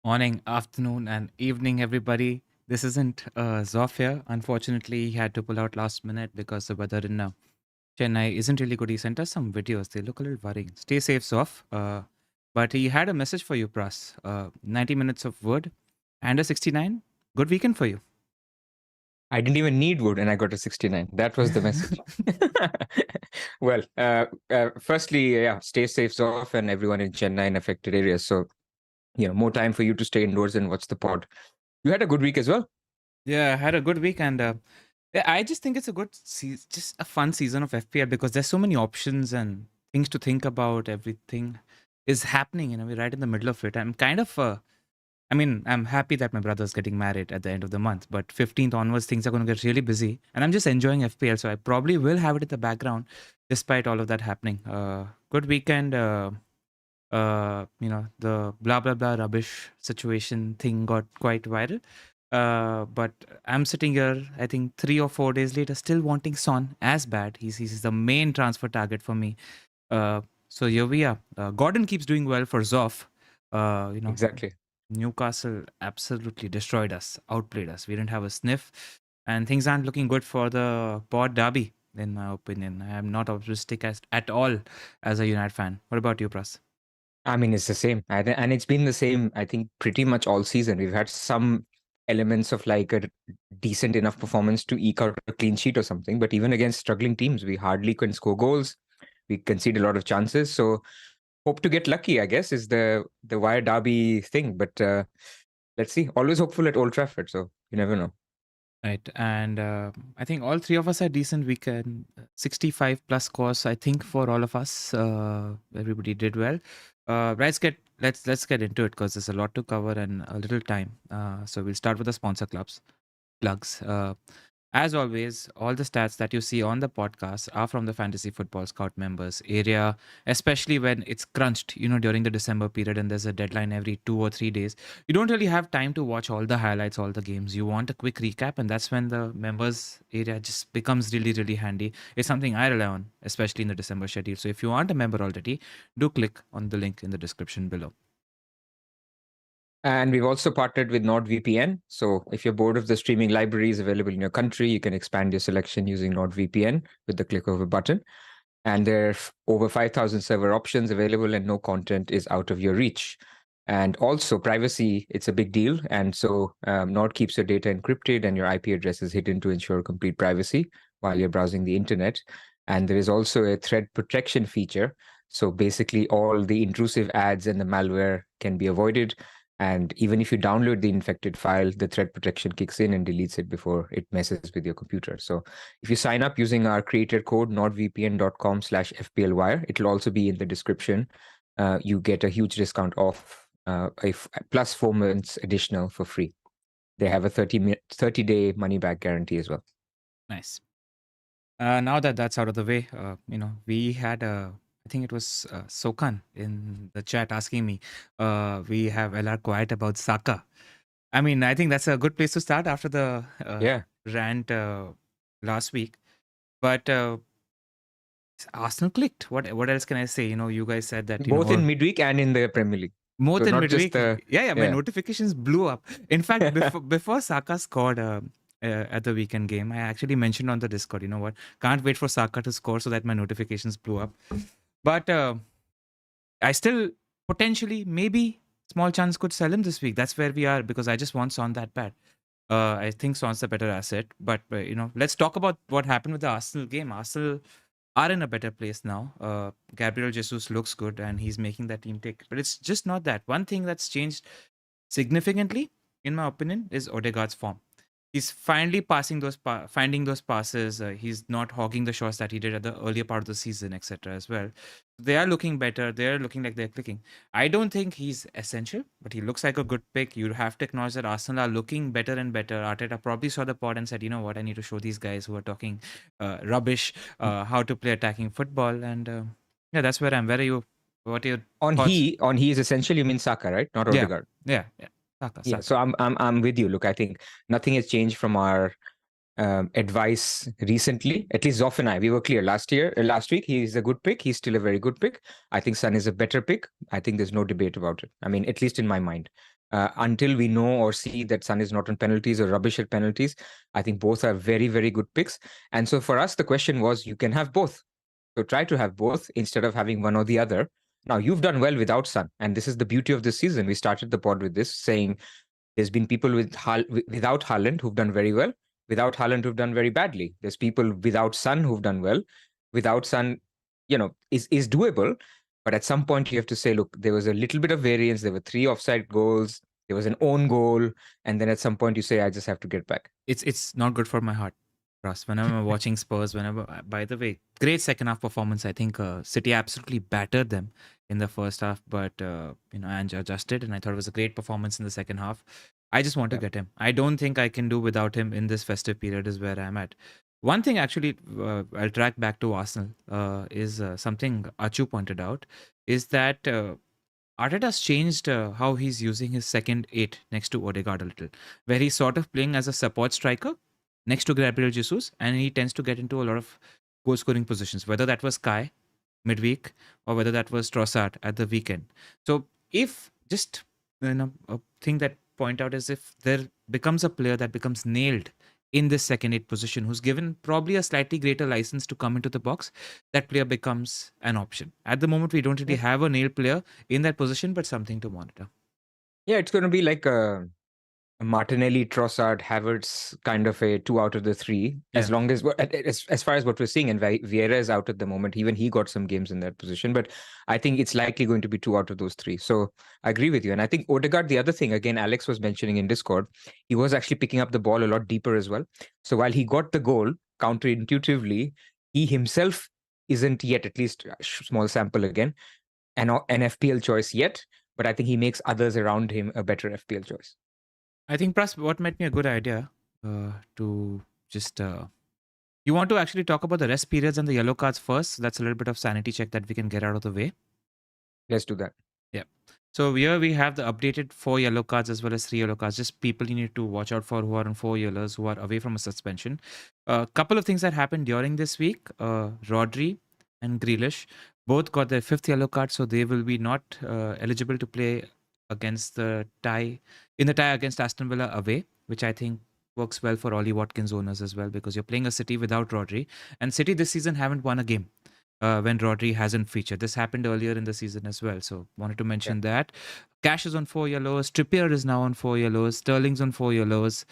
Morning, afternoon, and evening, everybody. This isn't Zoph here. Unfortunately, he had to pull out last minute because the weather in Chennai isn't really good. He sent us some videos. They look a little worrying. Stay safe, Zoph. But he had a message for you, Pras. 90 minutes of wood and a 69. Good weekend for you. I didn't even need wood and I got a 69. That was the message. Well, firstly, stay safe, Zoph, and everyone in Chennai and affected areas. So, more time for you to stay indoors and watch the pod. You had a good week as well. Yeah, I had a good week, and I just think it's a good, just a fun season of FPL because there's so many options and things to think about. Everything is happening, we're right in the middle of it. I'm kind of, I'm happy that my brother's getting married at the end of the month, but 15th onwards, things are going to get really busy, and I'm just enjoying FPL, so I probably will have it in the background despite all of that happening. Good weekend. The blah blah blah rubbish situation thing got quite viral. But I'm sitting here, I think 3 or 4 days later, still wanting Son as bad. He's the main transfer target for me. So here we are. Gordon keeps doing well for Zoph. Exactly. Newcastle absolutely destroyed us, outplayed us. We didn't have a sniff, and things aren't looking good for the pod derby, in my opinion. I am not optimistic at all as a United fan. What about you, Pras? I mean, it's the same. And it's been the same, I think, pretty much all season. We've had some elements of like a decent enough performance to eke out a clean sheet or something. But even against struggling teams, we hardly can score goals. We concede a lot of chances. So hope to get lucky, I guess, is the Wire derby thing. But let's see. Always hopeful at Old Trafford. So you never know. Right, and I think all three of us had decent weekend. 65 plus scores, I think, for all of us. Everybody did well. Let's get into it because there's a lot to cover and a little time. So we'll start with the sponsor plugs. As always, all the stats that you see on the podcast are from the Fantasy Football Scout members area, especially when it's crunched, during the December period and there's a deadline every 2 or 3 days. You don't really have time to watch all the highlights, all the games. You want a quick recap, and that's when the members area just becomes really, really handy. It's something I rely on, especially in the December schedule. So if you aren't a member already, do click on the link in the description below. And we've also partnered with NordVPN. So if you're bored of the streaming libraries available in your country, you can expand your selection using NordVPN with the click of a button. And there are over 5,000 server options available and no content is out of your reach. And also privacy, it's a big deal. And so Nord keeps your data encrypted and your IP address is hidden to ensure complete privacy while you're browsing the internet. And there is also a threat protection feature. So basically all the intrusive ads and the malware can be avoided. And even if you download the infected file, the threat protection kicks in and deletes it before it messes with your computer. So if you sign up using our creator code, nordvpn.com/FPL Wire, it'll also be in the description. You get a huge discount off plus 4 months additional for free. They have a 30-day money-back guarantee as well. Nice. Now that that's out of the way, we had I think it was Sokan in the chat asking me, we have LR quiet about Saka. I mean, I think that's a good place to start after the Yeah. rant last week. But Arsenal clicked. What else can I say? You guys said that, Both in midweek and in the Premier League. more So than not just midweek. Yeah, my yeah. notifications blew up. In fact, before Saka scored at the weekend game, I actually mentioned on the Discord, you know what? Can't wait for Saka to score so that my notifications blew up. But I still potentially, maybe, small chance could sell him this week. That's where we are because I just want Son that bad. I think Son's a better asset. But, let's talk about what happened with the Arsenal game. Arsenal are in a better place now. Gabriel Jesus looks good and he's making that team tick. But it's just not that. One thing that's changed significantly, in my opinion, is Odegaard's form. He's finally finding those passes. He's not hogging the shots that he did at the earlier part of the season, etc. as well. They are looking better. They're looking like they're clicking. I don't think he's essential, but he looks like a good pick. You have to acknowledge that Arsenal are looking better and better. Arteta probably saw the pod and said, you know what, I need to show these guys who are talking rubbish how to play attacking football. And yeah, that's where I'm. Where are you? What are your thoughts? On he is essential, you mean Saka, right? Not Odegaard. Yeah. Saka. Yeah, so I'm with you. Look, I think nothing has changed from our advice recently. At least Zoph and I, we were clear last week. He's a good pick. He's still a very good pick. I think Son is a better pick. I think there's no debate about it. I mean, at least in my mind. Until we know or see that Son is not on penalties or rubbish at penalties, I think both are very, very good picks. And so for us, the question was, you can have both. So try to have both instead of having one or the other. Now, you've done well without Son. And this is the beauty of this season. We started the pod with this, saying there's been people without Haaland who've done very well, without Haaland who've done very badly. There's people without Son who've done well. Without Son, is doable. But at some point, you have to say, look, there was a little bit of variance. There were 3 offside goals. There was an own goal. And then at some point, you say, I just have to get back. It's not good for my heart. Russ, whenever I'm watching Spurs, by the way, great second half performance. I think City absolutely battered them in the first half, but Ange adjusted, and I thought it was a great performance in the second half. I just want to get him. I don't think I can do without him in this festive period. Is where I'm at. One thing actually, I'll track back to Arsenal. Is something Achu pointed out is that. Arteta's changed how he's using his second 8 next to Odegaard a little, where he's sort of playing as a support striker next to Gabriel Jesus, and he tends to get into a lot of goal-scoring positions, whether that was Kai midweek or whether that was Trossard at the weekend. So if just a thing that point out is if there becomes a player that becomes nailed in this second 8 position, who's given probably a slightly greater license to come into the box, that player becomes an option. At the moment, we don't really have a nailed player in that position, but something to monitor. Yeah, it's going to be like a Martinelli, Trossard, Havertz kind of a 2 out of the 3. As long as far as what we're seeing, and Vieira is out at the moment. Even he got some games in that position, but I think it's likely going to be 2 out of those 3. So I agree with you. And I think Odegaard, the other thing, again, Alex was mentioning in Discord, he was actually picking up the ball a lot deeper as well. So while he got the goal, counterintuitively, he himself isn't yet, at least small sample again, an FPL choice yet. But I think he makes others around him a better FPL choice. I think, Pras, what might be a good idea to just... you want to actually talk about the rest periods and the yellow cards first? So that's a little bit of sanity check that we can get out of the way. Let's do that. Yeah. So here we have the updated 4 yellow cards as well as 3 yellow cards. Just people you need to watch out for who are on 4 yellows, who are away from a suspension. A couple of things that happened during this week. Rodri and Grealish both got their 5th yellow card, so they will be not eligible to play against the tie against Aston Villa away, which I think works well for Ollie Watkins owners as well, because you're playing a City without Rodri, and City this season haven't won a game when Rodri hasn't featured. This happened earlier in the season as well, so wanted to mention that. Cash is on 4 yellows. Trippier is now on 4 yellows. Sterling's on 4 yellows.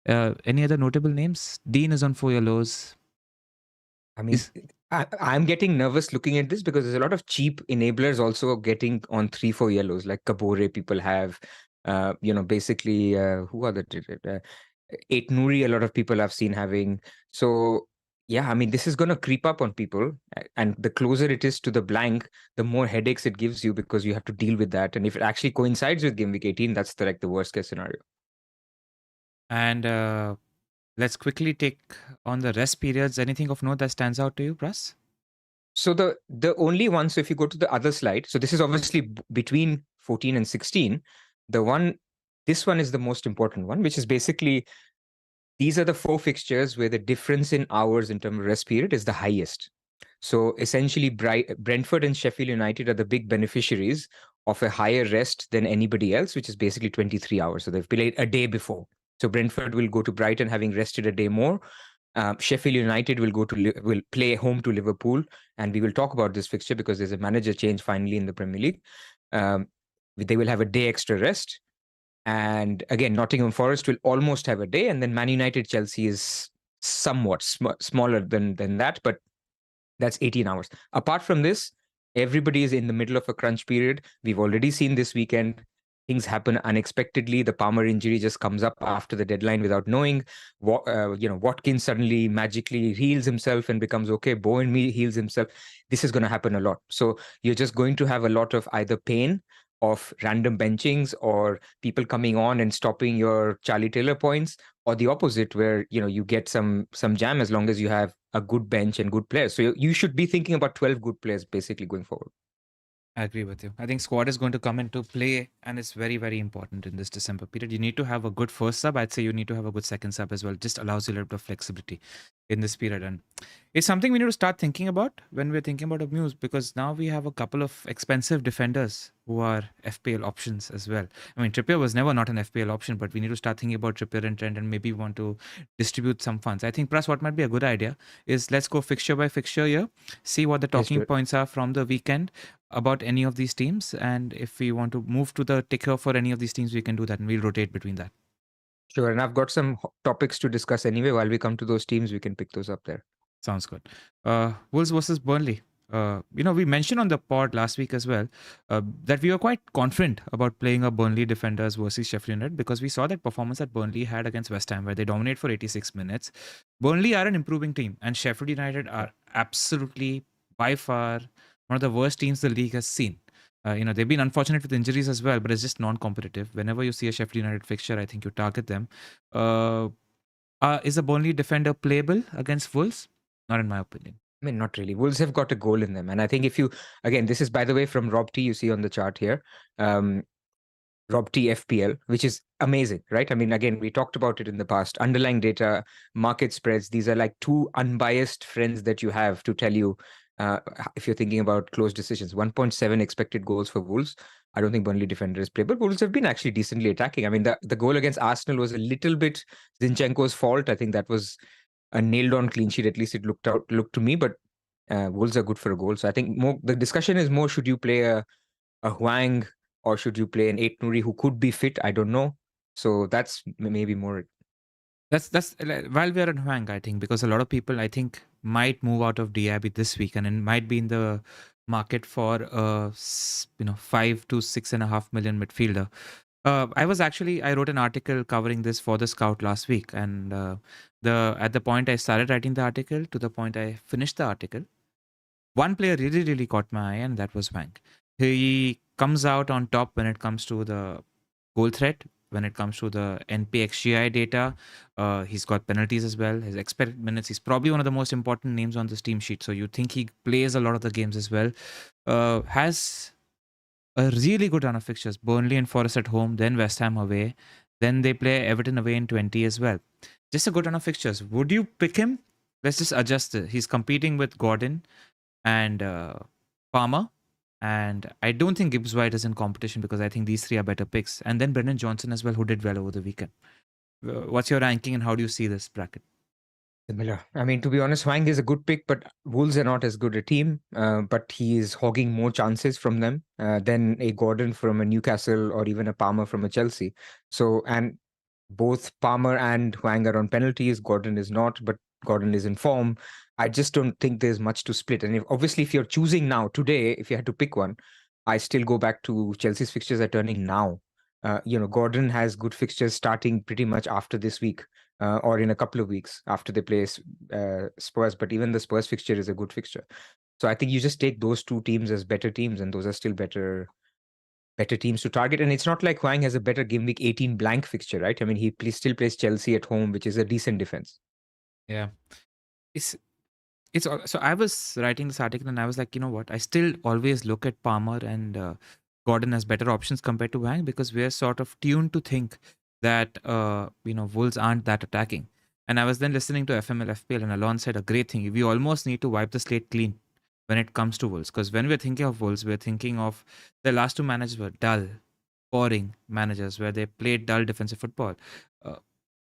Any other notable names? Dean is on 4 yellows. I mean, I'm getting nervous looking at this because there's a lot of cheap enablers also getting on 3-4 yellows, like Kabore people have, basically, who are the 8 Nuri, a lot of people I've seen having. So, yeah, I mean, this is going to creep up on people. And the closer it is to the blank, the more headaches it gives you because you have to deal with that. And if it actually coincides with Game Week 18, that's the worst case scenario. And let's quickly take on the rest periods. Anything of note that stands out to you, Pras? So the only one, so if you go to the other slide, so this is obviously between 14 and 16. This one is the most important one, which is basically these are the 4 fixtures where the difference in hours in terms of rest period is the highest. So essentially, Brentford and Sheffield United are the big beneficiaries of a higher rest than anybody else, which is basically 23 hours. So they've played a day before. So Brentford will go to Brighton having rested a day more. Sheffield United will play home to Liverpool, and we will talk about this fixture because there's a manager change finally in the Premier League. They will have a day extra rest, and again, Nottingham Forest will almost have a day, and then Man United Chelsea is somewhat smaller than that, but that's 18 hours. Apart from this, everybody is in the middle of a crunch period. We've already seen this weekend things happen unexpectedly. The Palmer injury just comes up after the deadline without knowing. Watkins suddenly magically heals himself and becomes okay. Bowen heals himself. This is going to happen a lot. So you're just going to have a lot of either pain of random benchings or people coming on and stopping your Charlie Taylor points, or the opposite, where you get some jam as long as you have a good bench and good players. So you should be thinking about 12 good players basically going forward. I agree with you. I think squad is going to come into play, and it's very, very important in this December period. You need to have a good first sub. I'd say you need to have a good second sub as well. Just allows you a little bit of flexibility in this period, and it's something we need to start thinking about when we're thinking about a moves, because now we have a couple of expensive defenders who are FPL options as well. I mean, Trippier was never not an FPL option, but we need to start thinking about Trippier and Trent, and maybe want to distribute some funds. I think, plus, what might be a good idea is let's go fixture by fixture here, see what the Let's do talking it. points are from the weekend about any of these teams, and if we want to move to the ticker for any of these teams, we can do that, and we'll rotate between that. Sure. And I've got some topics to discuss anyway. While we come to those teams, we can pick those up there. Sounds good. Wolves versus Burnley. We mentioned on the pod last week as well that we were quite confident about playing a Burnley defenders versus Sheffield United, because we saw that performance that Burnley had against West Ham, where they dominate for 86 minutes. Burnley are an improving team, and Sheffield United are absolutely, by far, one of the worst teams the league has seen. They've been unfortunate with injuries as well, but it's just non-competitive. Whenever you see a Sheffield United fixture, I think you target them. Is a Burnley defender playable against Wolves? Not in my opinion. I mean, not really. Wolves have got a goal in them. And I think again, this is, by the way, from Rob T, you see on the chart here. Rob T FPL, which is amazing, right? I mean, again, we talked about it in the past. Underlying data, market spreads, these are like two unbiased friends that you have to tell you if you're thinking about close decisions. 1.7 expected goals for Wolves. I don't think Burnley defender is playable. Wolves have been actually decently attacking. I mean, the goal against Arsenal was a little bit Zinchenko's fault. I think that was a nailed-on clean sheet. At least it looked to me, but Wolves are good for a goal. So I think the discussion is more, should you play a Huang, or should you play an Eight Nuri who could be fit? I don't know. So that's maybe more. That's while we are on Huang, I think, because a lot of people, I think, might move out of Diaby this week, and it might be in the market for 5 to 6.5 million midfielder. I wrote an article covering this for the Scout last week, and at the point I started writing the article to the point I finished the article, one player really, really caught my eye, and that was Wang. He comes out on top when it comes to the goal threat, when it comes to the NPXGI data. He's got penalties as well. His expected minutes, he's probably one of the most important names on this team sheet. So you think he plays a lot of the games as well. Has a really good run of fixtures. Burnley and Forest at home, then West Ham away. Then they play Everton away in 20 as well. Just a good run of fixtures. Would you pick him? Let's just adjust it. He's competing with Gordon and Palmer. And I don't think Gibbs White is in competition, because I think these three are better picks. And then Brendan Johnson as well, who did well over the weekend. What's your ranking, and how do you see this bracket? Similar. I mean, to be honest, Huang is a good pick, but Wolves are not as good a team. But he is hogging more chances from them than a Gordon from a Newcastle or even a Palmer from a Chelsea. So, and both Palmer and Huang are on penalties. Gordon is not, but Gordon is in form. I just don't think there's much to split. And obviously, if you're choosing now, today, if you had to pick one, I still go back to Chelsea's fixtures are turning now. Gordon has good fixtures starting pretty much after this week. Or in a couple of weeks after they play Spurs. But even the Spurs fixture is a good fixture. So I think you just take those two teams as better teams, and those are still better better teams to target. And it's not like Hwang has a better game week 18 blank fixture, right? I mean, he still plays Chelsea at home, which is a decent defense. Yeah. So I was writing this article and I was like, you know what? I still always look at Palmer and Gordon as better options compared to Wang because we're sort of tuned to think that Wolves aren't that attacking. And I was then listening to FML FPL and Alon said a great thing. We almost need to wipe the slate clean when it comes to Wolves because when we're thinking of Wolves, we're thinking of the last two managers were dull, boring managers where they played dull defensive football. Uh,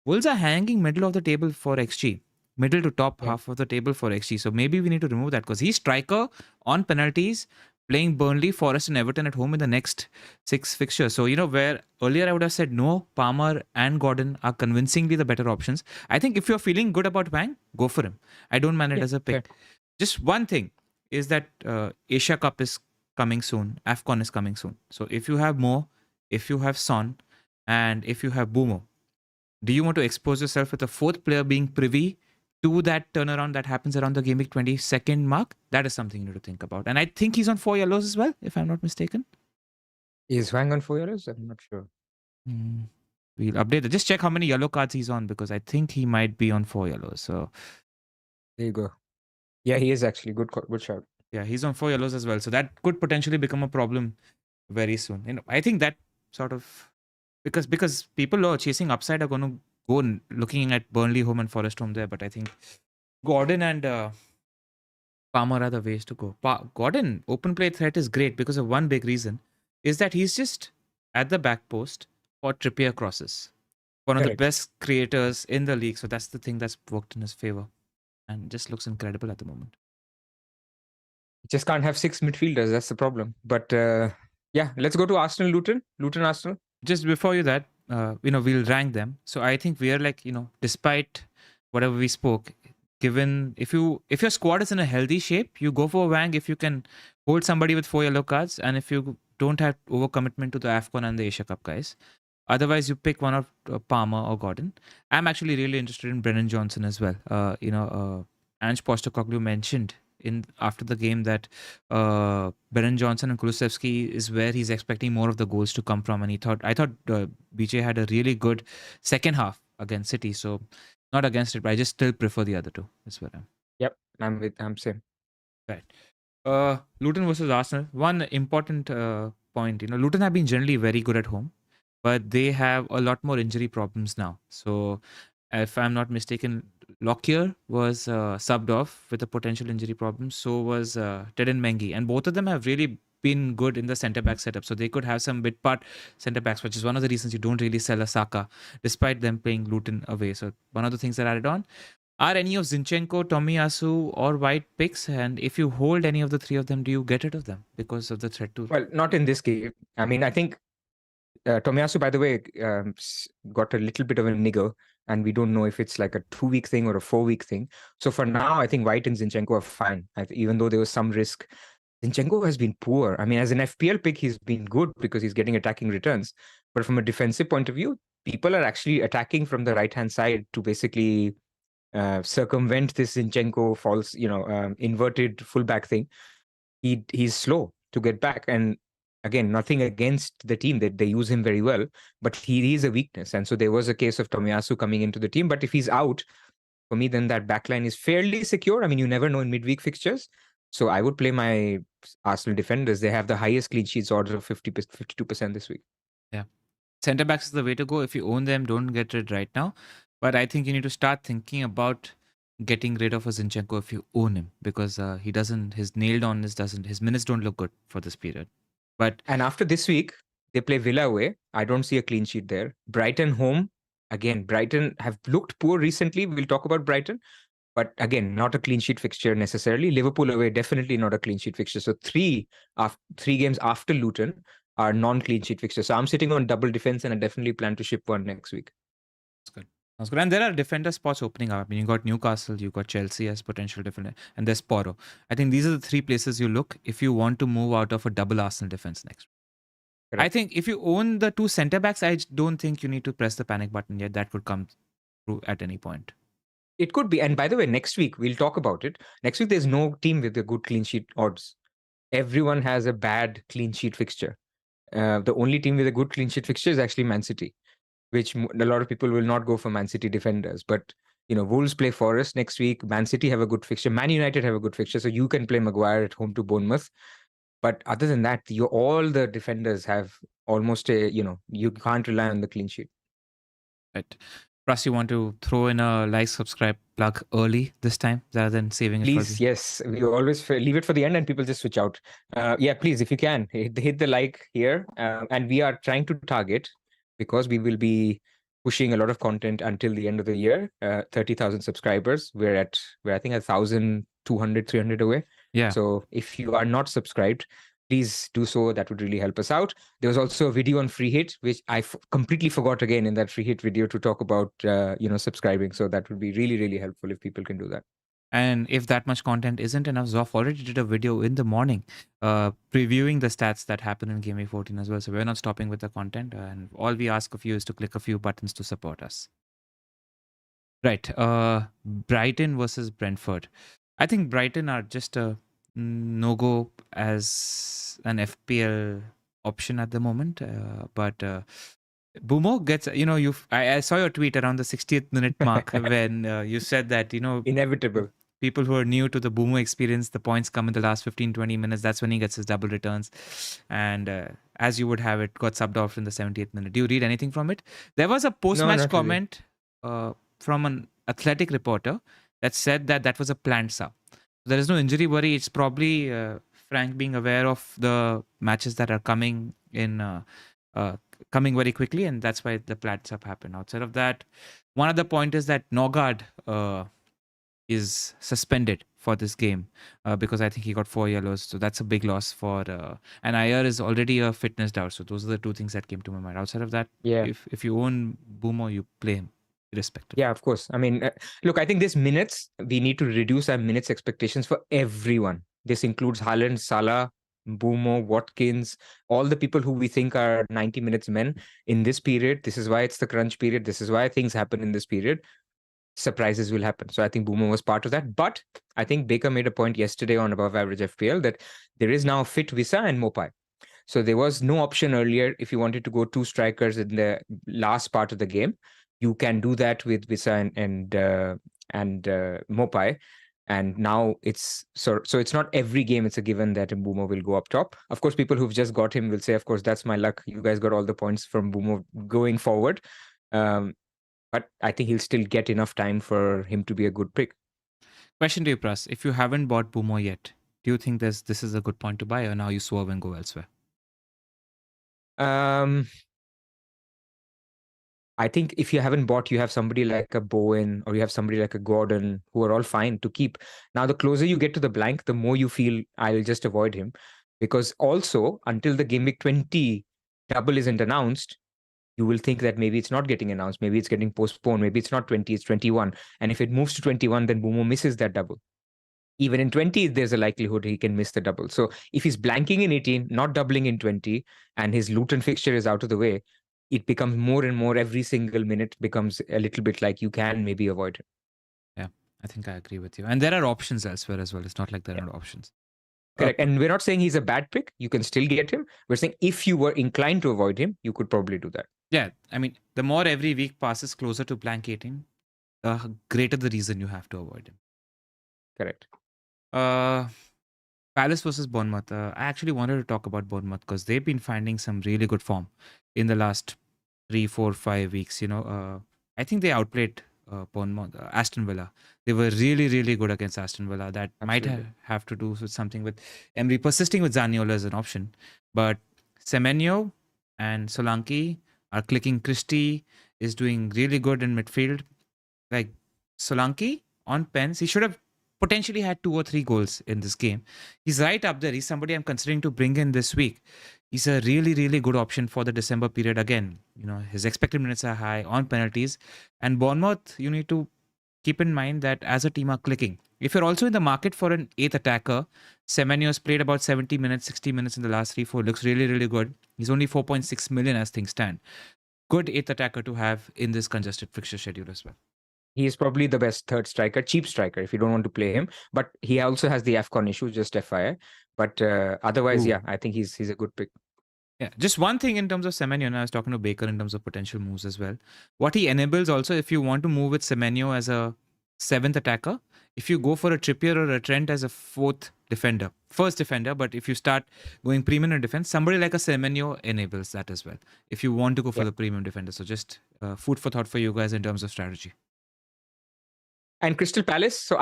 Wolves are hanging middle of the table for XG, middle to top half of the table for XG. So maybe we need to remove that because he's striker on penalties, playing Burnley, Forest, and Everton at home in the next 6 fixtures. So, where earlier I would have said no, Palmer and Gordon are convincingly the better options. I think if you're feeling good about Wang, go for him. I don't mind it as a pick. Fair. Just one thing is that Asia Cup is coming soon, AFCON is coming soon. So if you have Mo, if you have Son, and if you have Boomo, do you want to expose yourself with a fourth player being privy to that turnaround that happens around the game week 22nd mark? That is something you need to think about. And I think he's on 4 yellows as well, if I'm not mistaken. Is Hwang on 4 yellows? I'm not sure. We'll update it. Just check how many yellow cards he's on because I think he might be on 4 yellows. So there you go. Yeah, he is actually good shout. Yeah, he's on 4 yellows as well. So that could potentially become a problem very soon. I think that sort of because people who are chasing upside are going to go looking at Burnley home and Forest home there. But I think Gordon and Palmer are the ways to go. Gordon open play threat is great because of one big reason is that he's just at the back post for Trippier crosses. One of the best creators in the league. So that's the thing that's worked in his favor and just looks incredible at the moment. Just can't have 6 midfielders. That's the problem. But yeah, let's go to Arsenal, Luton, Arsenal. Just before you that, we'll rank them. So I think we are like, despite whatever we spoke, given if your squad is in a healthy shape, you go for Wang if you can hold somebody with 4 yellow cards, and if you don't have overcommitment to the AFCON and the Asia Cup guys. Otherwise, you pick one of Palmer or Gordon. I'm actually really interested in Brennan Johnson as well. Ange Postecoglou mentioned after the game that Brennan Johnson and Kulusevski is where he's expecting more of the goals to come from, and I thought BJ had a really good second half against City, so not against it, but I just still prefer the other two. That's where I'm. Yep, I'm same. Right. Luton versus Arsenal. One important point, Luton have been generally very good at home, but they have a lot more injury problems now. So, if I'm not mistaken, Lockyer was subbed off with a potential injury problem. So was Teden Mengi. And both of them have really been good in the centre-back setup. So they could have some bit-part centre-backs, which is one of the reasons you don't really sell a Saka, despite them playing Luton away. So one of the things that added on. Are any of Zinchenko, Tomiyasu, or White picks? And if you hold any of the three of them, do you get rid of them because of the threat to... Well, not in this game. I mean, I think Tomiyasu, by the way, got a little bit of a niggle, and we don't know if it's like a 2-week thing or a 4-week thing. So for now, I think White and Zinchenko are fine, even though there was some risk. Zinchenko has been poor. I mean, as an FPL pick, he's been good because he's getting attacking returns. But from a defensive point of view, people are actually attacking from the right-hand side to basically circumvent this Zinchenko false, inverted fullback thing. He's slow to get back. And again, nothing against the team. They use him very well, but he is a weakness. And so there was a case of Tomiyasu coming into the team. But if he's out, for me, then that backline is fairly secure. I mean, you never know in midweek fixtures. So I would play my Arsenal defenders. They have the highest clean sheets order of 52% this week. Yeah. Centre backs is the way to go. If you own them, don't get rid right now. But I think you need to start thinking about getting rid of a Zinchenko if you own him, because his minutes don't look good for this period. And after this week, they play Villa away. I don't see a clean sheet there. Brighton home. Again, Brighton have looked poor recently. We'll talk about Brighton. But again, not a clean sheet fixture necessarily. Liverpool away, definitely not a clean sheet fixture. So three games after Luton are non-clean sheet fixtures. So I'm sitting on double defense, and I definitely plan to ship one next week. That's good. And there are defender spots opening up. I mean, you got Newcastle, you got Chelsea as potential defender, and there's Porro. I think these are the 3 places you look if you want to move out of a double Arsenal defense next. Correct. I think if you own the 2 centre backs, I don't think you need to press the panic button yet. That could come through at any point. It could be. And by the way, next week, we'll talk about it. Next week, there's no team with a good clean sheet odds. Everyone has a bad clean sheet fixture. the only team with a good clean sheet fixture is actually Man City, which a lot of people will not go for Man City defenders. But, Wolves play Forest next week. Man City have a good fixture. Man United have a good fixture. So you can play Maguire at home to Bournemouth. But other than that, all the defenders have almost you can't rely on the clean sheet. Right. Pras, you want to throw in a like, subscribe plug early this time rather than saving it for Please, yes. We always leave it for the end and people just switch out. Please, if you can, hit the like here. And we are trying to target, because we will be pushing a lot of content until the end of the year, 30,000 subscribers. We're I think 1,200, 300 away. Yeah. So if you are not subscribed, please do so. That would really help us out. There was also a video on free hit, which I completely forgot again in that free hit video to talk about, subscribing. So that would be really, really helpful if people can do that. And if that much content isn't enough, Zoph already did a video in the morning previewing the stats that happen in Gameweek 14 as well. So we're not stopping with the content. And all we ask of you is to click a few buttons to support us. Right. Brighton versus Brentford. I think Brighton are just a no-go as an FPL option at the moment. But Boomo gets, I saw your tweet around the 60th minute mark when you said that, inevitable. People who are new to the Boomo experience, the points come in the last 15-20 minutes. That's when he gets his double returns. And as you would have it, got subbed off in the 70th minute. Do you read anything from it? There was a post-match comment from an athletic reporter that said that was a planned sub. There is no injury worry. It's probably Frank being aware of the matches that are coming in, coming very quickly, and that's why the planned sub happened. Outside of that, one other point is that Nogard is suspended for this game because I think he got 4 yellows. So that's a big loss for... and Ayer is already a fitness doubt. So those are the two things that came to my mind. Outside of that, if you own Boomo, you play him. Irrespective. Yeah, of course. I mean, look, I think this minutes, we need to reduce our minutes expectations for everyone. This includes Haaland, Salah, Boomo, Watkins, all the people who we think are 90 minutes men in this period. This is why it's the crunch period. This is why things happen in this period. Surprises will happen. So I think Boomo was part of that. But I think Baker made a point yesterday on Above Average FPL that there is now Fit Visa and Mopai. So there was no option earlier if you wanted to go two strikers in the last part of the game. You can do that with Visa and Mopai. And now it's so it's not every game it's a given that Boomo will go up top. Of course, people who've just got him will say, of course, that's my luck. You guys got all the points from Boomo going forward. But I think he'll still get enough time for him to be a good pick. Question to you, Pras. If you haven't bought Boomo yet, do you think this is a good point to buy, or now you swerve and go elsewhere? I think if you haven't bought, you have somebody like a Bowen or you have somebody like a Gordon who are all fine to keep. Now, the closer you get to the blank, the more you feel I'll just avoid him. Because also, until the Gameweek 20 double isn't announced, you will think that maybe it's not getting announced. Maybe it's getting postponed. Maybe it's not 20, it's 21. And if it moves to 21, then Boomo misses that double. Even in 20, there's a likelihood he can miss the double. So if he's blanking in 18, not doubling in 20, and his Luton fixture is out of the way, it becomes more and more every single minute becomes a little bit like you can maybe avoid it. Yeah, I think I agree with you. And there are options elsewhere as well. It's not like there are no options. Correct. And we're not saying he's a bad pick. You can still get him. We're saying if you were inclined to avoid him, you could probably do that. Yeah. I mean, the more every week passes closer to blank 18, the greater the reason you have to avoid him. Correct. Palace versus Bournemouth. I actually wanted to talk about Bournemouth because they've been finding some really good form in the last 3, 4, 5 weeks. I think they outplayed Bournemouth, Aston Villa. They were really, really good against Aston Villa. That Absolutely. Might have to do with something with Emery persisting with Zaniolo as an option. But Semenyo and Solanke are clicking. Christie is doing really good in midfield. Like Solanke on pens, he should have potentially had 2 or 3 goals in this game. He's right up there. He's somebody I'm considering to bring in this week. He's a really, really good option for the December period. Again, his expected minutes are high on penalties. And Bournemouth, you need to keep in mind that as a team are clicking. If you're also in the market for an 8th attacker, Semenyo's played about 70 minutes, 60 minutes in the last 3-4. Looks really, really good. He's only 4.6 million as things stand. Good 8th attacker to have in this congested fixture schedule as well. He is probably the best third striker, cheap striker, if you don't want to play him. But he also has the AFCON issue, just FYI. But otherwise, I think he's a good pick. Yeah, just one thing in terms of Semenyo, and I was talking to Baker in terms of potential moves as well. What he enables also, if you want to move with Semenyo as a 7th attacker, if you go for a Trippier or a Trent as a 4th defender, first defender, but if you start going premium in defense, somebody like a Semenyo enables that as well. If you want to go for the premium defender, so just food for thought for you guys in terms of strategy. And Crystal Palace, so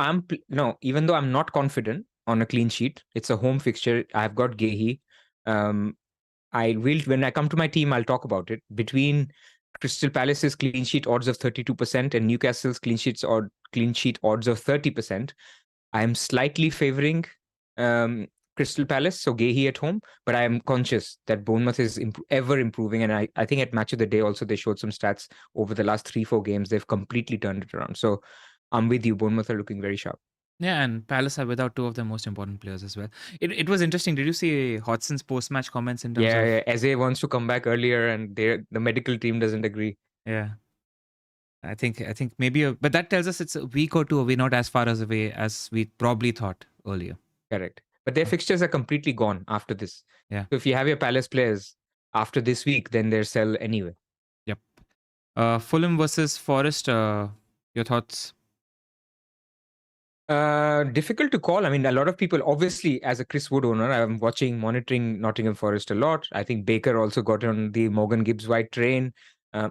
even though I'm not confident on a clean sheet, it's a home fixture. I've got Gehi. When I come to my team, I'll talk about it. Between Crystal Palace's clean sheet odds of 32% and Newcastle's clean sheet odds of 30%, I'm slightly favoring Crystal Palace, so Gehi at home, but I am conscious that Bournemouth is ever improving, and I think at Match of the Day also they showed some stats over the last 3-4 games. They've completely turned it around. So I'm with you. Bournemouth are looking very sharp. Yeah, and Palace are without two of their most important players as well. It was interesting. Did you see Hodson's post-match comments in terms of... Yeah, Eze wants to come back earlier, and the medical team doesn't agree. Yeah. I think maybe, but that tells us it's a week or two away, not as far away as we probably thought earlier. Correct. But their fixtures are completely gone after this. Yeah. So if you have your Palace players after this week, then they're sell anyway. Yep. Fulham versus Forest, your thoughts? Difficult to call. I mean, a lot of people, obviously, as a Chris Wood owner, I'm monitoring Nottingham Forest a lot. I think Baker also got on the Morgan Gibbs-White train.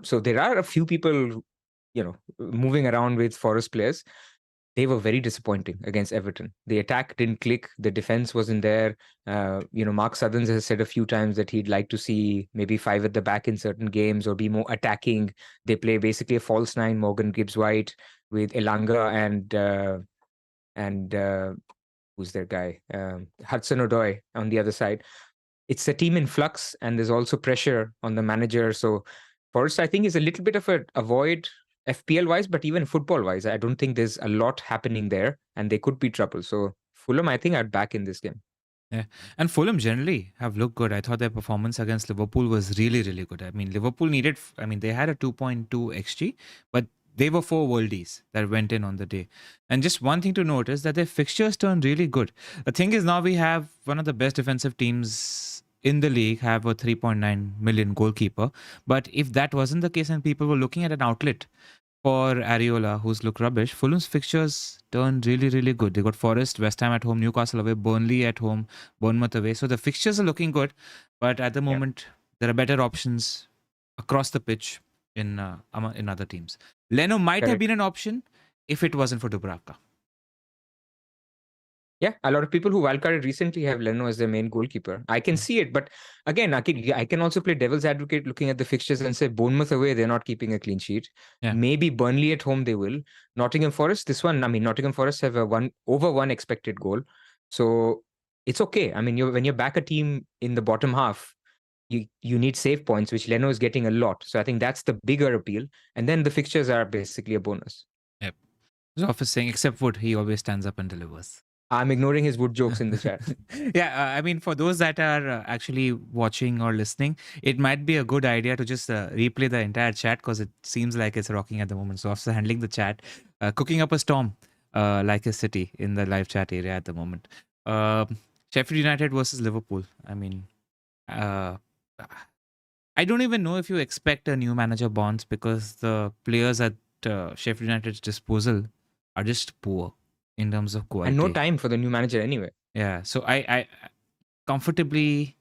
So there are a few people, moving around with Forest players. They were very disappointing against Everton. The attack didn't click. The defense wasn't there. Mark Southerns has said a few times that he'd like to see maybe 5 at the back in certain games or be more attacking. They play basically a false 9, Morgan Gibbs-White with Elanga and who's their guy? Hudson-Odoi on the other side. It's a team in flux, and there's also pressure on the manager. So Forest, I think, is a little bit of a avoid FPL-wise, but even football-wise, I don't think there's a lot happening there, and they could be trouble. So Fulham, I think, I'd back in this game. Yeah, and Fulham generally have looked good. I thought their performance against Liverpool was really, really good. I mean, Liverpool they had a 2.2 XG, but they were 4 worldies that went in on the day. And just one thing to note is that their fixtures turned really good. The thing is, now we have one of the best defensive teams in the league, have a 3.9 million goalkeeper. But if that wasn't the case and people were looking at an outlet for Areola, who's looked rubbish, Fulham's fixtures turned really, really good. They got Forest, West Ham at home, Newcastle away, Burnley at home, Bournemouth away. So the fixtures are looking good. But at the moment, there are better options across the pitch in other teams. Leno might have been an option if it wasn't for Dubravka. Yeah, a lot of people who wildcarded recently have Leno as their main goalkeeper. I can see it, but again, I can also play devil's advocate looking at the fixtures and say Bournemouth away, they're not keeping a clean sheet. Yeah. Maybe Burnley at home, they will. Nottingham Forest, Nottingham Forest have over one expected goal. So it's okay. I mean, when you're back a team in the bottom half, you need save points, which Leno is getting a lot. So I think that's the bigger appeal. And then the fixtures are basically a bonus. Yep. Zoph is saying, except Wood, he always stands up and delivers. I'm ignoring his Wood jokes in the chat. Yeah, I mean, for those that are actually watching or listening, it might be a good idea to just replay the entire chat because it seems like it's rocking at the moment. So after handling the chat, cooking up a storm like a city in the live chat area at the moment. Sheffield United versus Liverpool. I mean, I don't even know if you expect a new manager bounce because the players at Sheffield United's disposal are just poor in terms of quality. And no time for the new manager anyway. Yeah, so I comfortably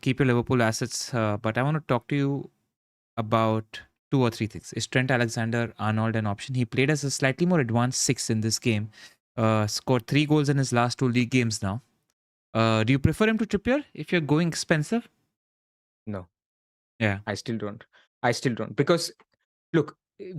keep your Liverpool assets, but I want to talk to you about 2 or 3 things. Is Trent Alexander-Arnold an option? He played as a slightly more advanced 6 in this game, scored 3 goals in his last 2 league games now. Do you prefer him to Trippier if you're going expensive? No. Yeah. I still don't. Because, look,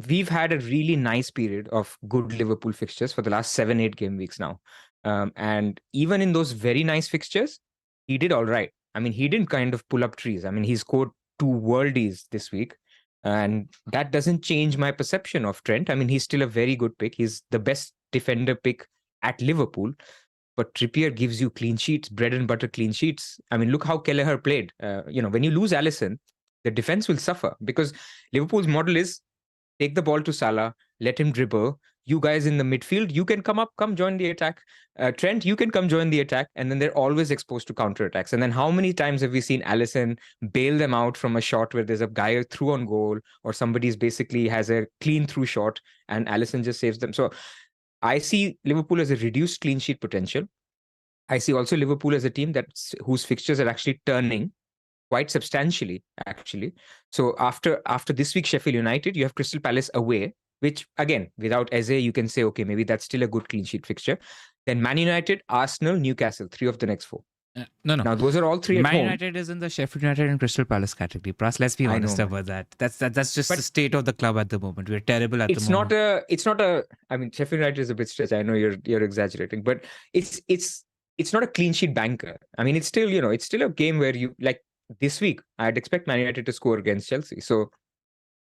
we've had a really nice period of good Liverpool fixtures for the last 7-8 game weeks now. And even in those very nice fixtures, he did all right. I mean, he didn't kind of pull up trees. I mean, he scored 2 worldies this week. And that doesn't change my perception of Trent. I mean, he's still a very good pick. He's the best defender pick at Liverpool. But Trippier gives you clean sheets, bread and butter clean sheets. I mean, look how Kelleher played. When you lose Alisson, the defense will suffer because Liverpool's model is take the ball to Salah, let him dribble. you guys in the midfield, you can come join the attack. Trent, you can come join the attack. And then they're always exposed to counterattacks. And then how many times have we seen Alisson bail them out from a shot where there's a guy through on goal, or somebody's basically has a clean through shot and Alisson just saves them? So I see Liverpool as a reduced clean sheet potential. I see also Liverpool as a team whose fixtures are actually turning quite substantially, actually. So after this week, Sheffield United, you have Crystal Palace away, which again, without Eze, you can say, okay, maybe that's still a good clean sheet fixture. Then Man United, Arsenal, Newcastle, 3 of the next 4. No. Now those are all 3 at Man home. United is in the Sheffield United and Crystal Palace category. Pras, let's be honest about that. That's just the state of the club at the moment. We're terrible at the moment. It's not a. I mean, Sheffield United is a bit stretch. I know you're exaggerating, but it's not a clean sheet banker. I mean, it's still a game where you like. This week, I'd expect Man United to score against Chelsea. So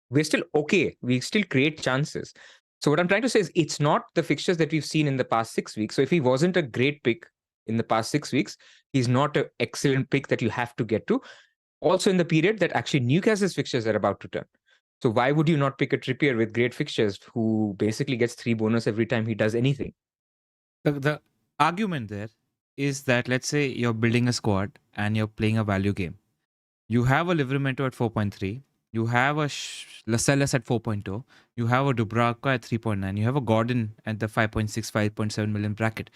we're still okay. We still create chances. So what I'm trying to say is it's not the fixtures that we've seen in the past 6 weeks. So if he wasn't a great pick in the past 6 weeks, he's not an excellent pick that you have to get to. Also in the period that actually Newcastle's fixtures are about to turn. So why would you not pick a Trippier with great fixtures who basically gets 3 bonus every time he does anything? The argument there is that let's say you're building a squad and you're playing a value game. You have a Livramento at 4.3. You have a Lascelles at 4.0. You have a Dubravka at 3.9. You have a Gordon at the 5.6, 5.7 million bracket.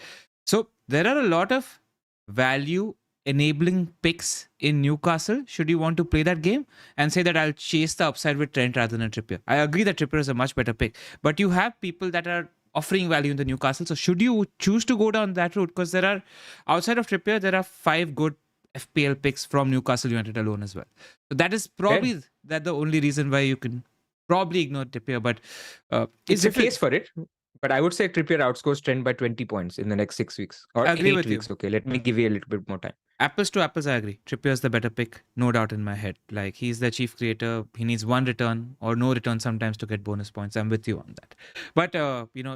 So there are a lot of value enabling picks in Newcastle should you want to play that game and say that I'll chase the upside with Trent rather than Trippier. I agree that Trippier is a much better pick, but you have people that are offering value in the Newcastle. So should you choose to go down that route? Because there are, outside of Trippier, there are 5 good FPL picks from Newcastle United alone as well. So that is probably the only reason why you can probably ignore Trippier. But it's a case for it. But I would say Trippier outscores Trent by 20 points in the next 6 weeks or 8 weeks. You. Okay, let me give you a little bit more time. Apples to apples, I agree. Trippier is the better pick, no doubt in my head. Like, he's the chief creator. He needs 1 return or no return sometimes to get bonus points. I'm with you on that. But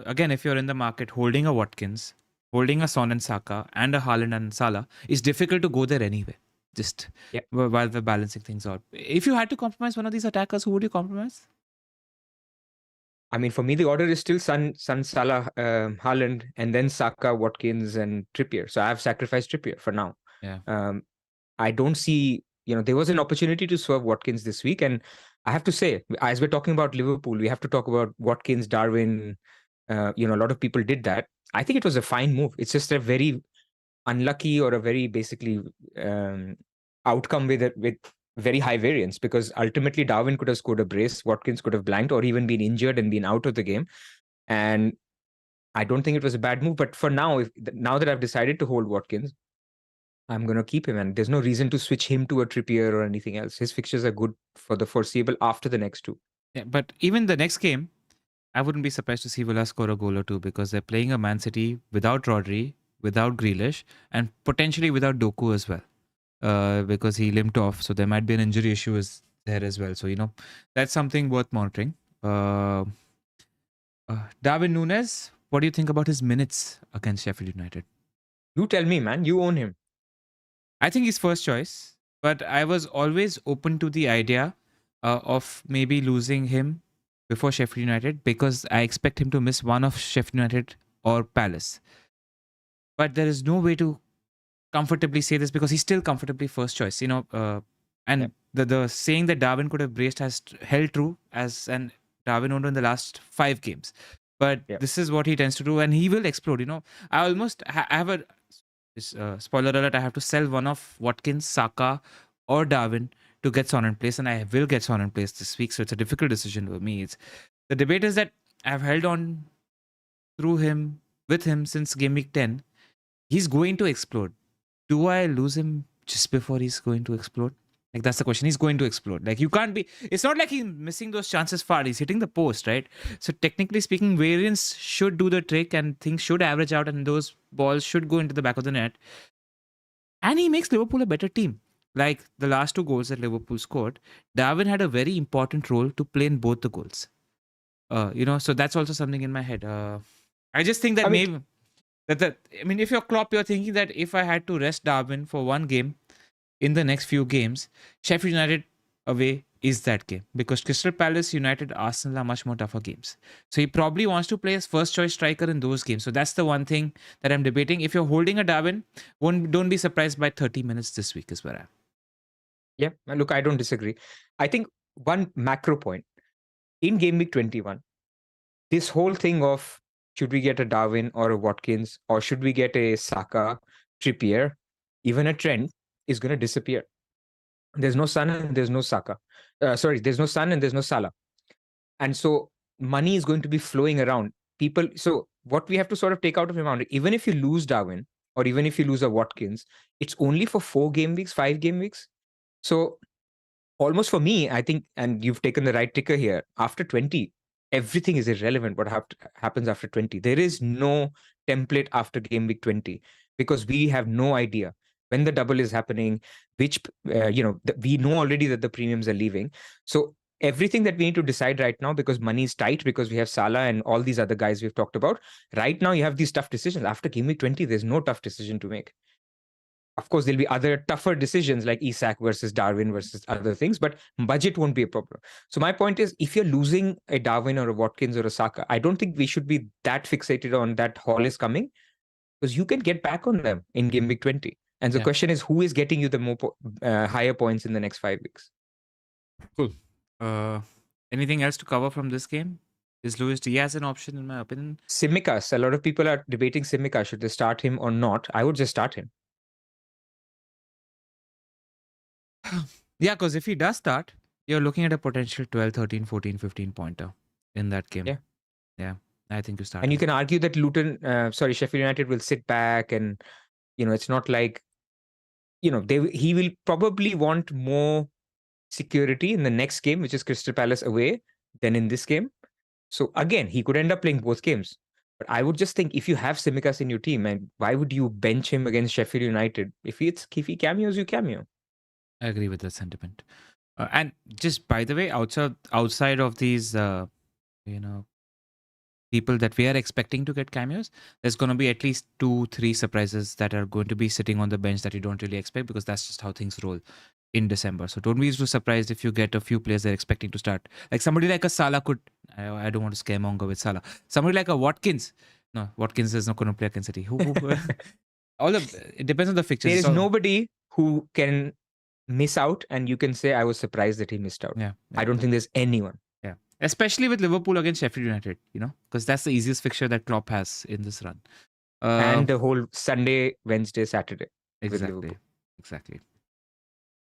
again, if you're in the market holding a Watkins, holding a Son and Saka and a Haaland and Salah, it's difficult to go there anyway. Just while we're balancing things out. If you had to compromise one of these attackers, who would you compromise? I mean, for me, the order is still Son, Salah, Haaland, and then Saka, Watkins, and Trippier. So I have sacrificed Trippier for now. Yeah. I don't see, there was an opportunity to swerve Watkins this week. And I have to say, as we're talking about Liverpool, we have to talk about Watkins, Darwin. A lot of people did that. I think it was a fine move. It's just a very unlucky or a very basically outcome with very high variance, because ultimately Darwin could have scored a brace, Watkins could have blanked or even been injured and been out of the game. And I don't think it was a bad move. But for now, now that I've decided to hold Watkins, I'm going to keep him. And there's no reason to switch him to a Trippier or anything else. His fixtures are good for the foreseeable after the next 2. Yeah, but even the next game, I wouldn't be surprised to see Villa score a goal or 2, because they're playing a Man City without Rodri, without Grealish, and potentially without Doku as well, because he limped off. So there might be an injury issue there as well. So, that's something worth monitoring. Darwin Núñez, what do you think about his minutes against Sheffield United? You tell me, man. You own him. I think he's first choice, but I was always open to the idea of maybe losing him before Sheffield United, because I expect him to miss one of Sheffield United or Palace. But there is no way to comfortably say this, because he's still comfortably first choice, the saying that Darwin could have braced has held true as an Darwin owner in the last 5 games. But this is what he tends to do, and he will explode. I almost I have a spoiler alert. I have to sell one of Watkins, Saka, or Darwin to get Son in place, and I will get Son in place this week. So it's a difficult decision for me. The debate is that I've held on with him since game week 10. He's going to explode. Do I lose him just before he's going to explode? Like, that's the question. He's going to explode. Like, you can't be... It's not like he's missing those chances far. He's hitting the post, right? So technically speaking, variance should do the trick and things should average out and those balls should go into the back of the net. And he makes Liverpool a better team. Like the last 2 goals that Liverpool scored, Darwin had a very important role to play in both the goals. So that's also something in my head. I just think that if you're Klopp, you're thinking that if I had to rest Darwin for 1 game in the next few games, Sheffield United away is that game because Crystal Palace, United, Arsenal are much more tougher games. So he probably wants to play his first choice striker in those games. So that's the one thing that I'm debating. If you're holding a Darwin, don't be surprised by 30 minutes this week is where I'm. Yeah, look, I don't disagree. I think one macro point in Game Week 21, this whole thing of should we get a Darwin or a Watkins or should we get a Saka, Trippier, even a Trent is going to disappear. There's no Son and there's no Saka. There's no Son and there's no Salah. And so money is going to be flowing around. People. So what we have to sort of take out of amount, even if you lose Darwin or even if you lose a Watkins, it's only for 4 game weeks, 5 game weeks. So almost for me, I think, and you've taken the right ticker here, after 20, everything is irrelevant what happens after 20. There is no template after game week 20 because we have no idea when the double is happening, which, we know already that the premiums are leaving. So everything that we need to decide right now, because money is tight, because we have Salah and all these other guys we've talked about, right now you have these tough decisions. After game week 20, there's no tough decision to make. Of course, there'll be other tougher decisions like Isak versus Darwin versus other things, but budget won't be a problem. So my point is, if you're losing a Darwin or a Watkins or a Saka, I don't think we should be that fixated on that haul is coming because you can get back on them in game week 20. And the question is, who is getting you the more higher points in the next 5 weeks? Cool. Anything else to cover from this game? Is Luis Diaz an option in my opinion? Tsimikas. A lot of people are debating Tsimikas. Should they start him or not? I would just start him. Yeah, because if he does start, you're looking at a potential 12, 13, 14, 15 pointer in that game. Yeah. I think you start. And you can argue that Sheffield United will sit back and, it's not like, he will probably want more security in the next game, which is Crystal Palace away, than in this game. So again, he could end up playing both games. But I would just think if you have Tsimikas in your team, and why would you bench him against Sheffield United? If he cameos, you cameo. I agree with that sentiment. And just by the way, outside of these, people that we are expecting to get cameos, there's going to be at least 2-3 surprises that are going to be sitting on the bench that you don't really expect because that's just how things roll in December. So don't be too surprised if you get a few players they're expecting to start. Like somebody like a Salah could, I don't want to scaremonger with Salah. Somebody like a Watkins. No, Watkins is not going to play against City. It depends on the fixtures. There is nobody who can miss out and you can say, I was surprised that he missed out. Yeah. I don't think there's anyone. Yeah. Especially with Liverpool against Sheffield United, because that's the easiest fixture that Klopp has in this run. And the whole Sunday, Wednesday, Saturday. Exactly.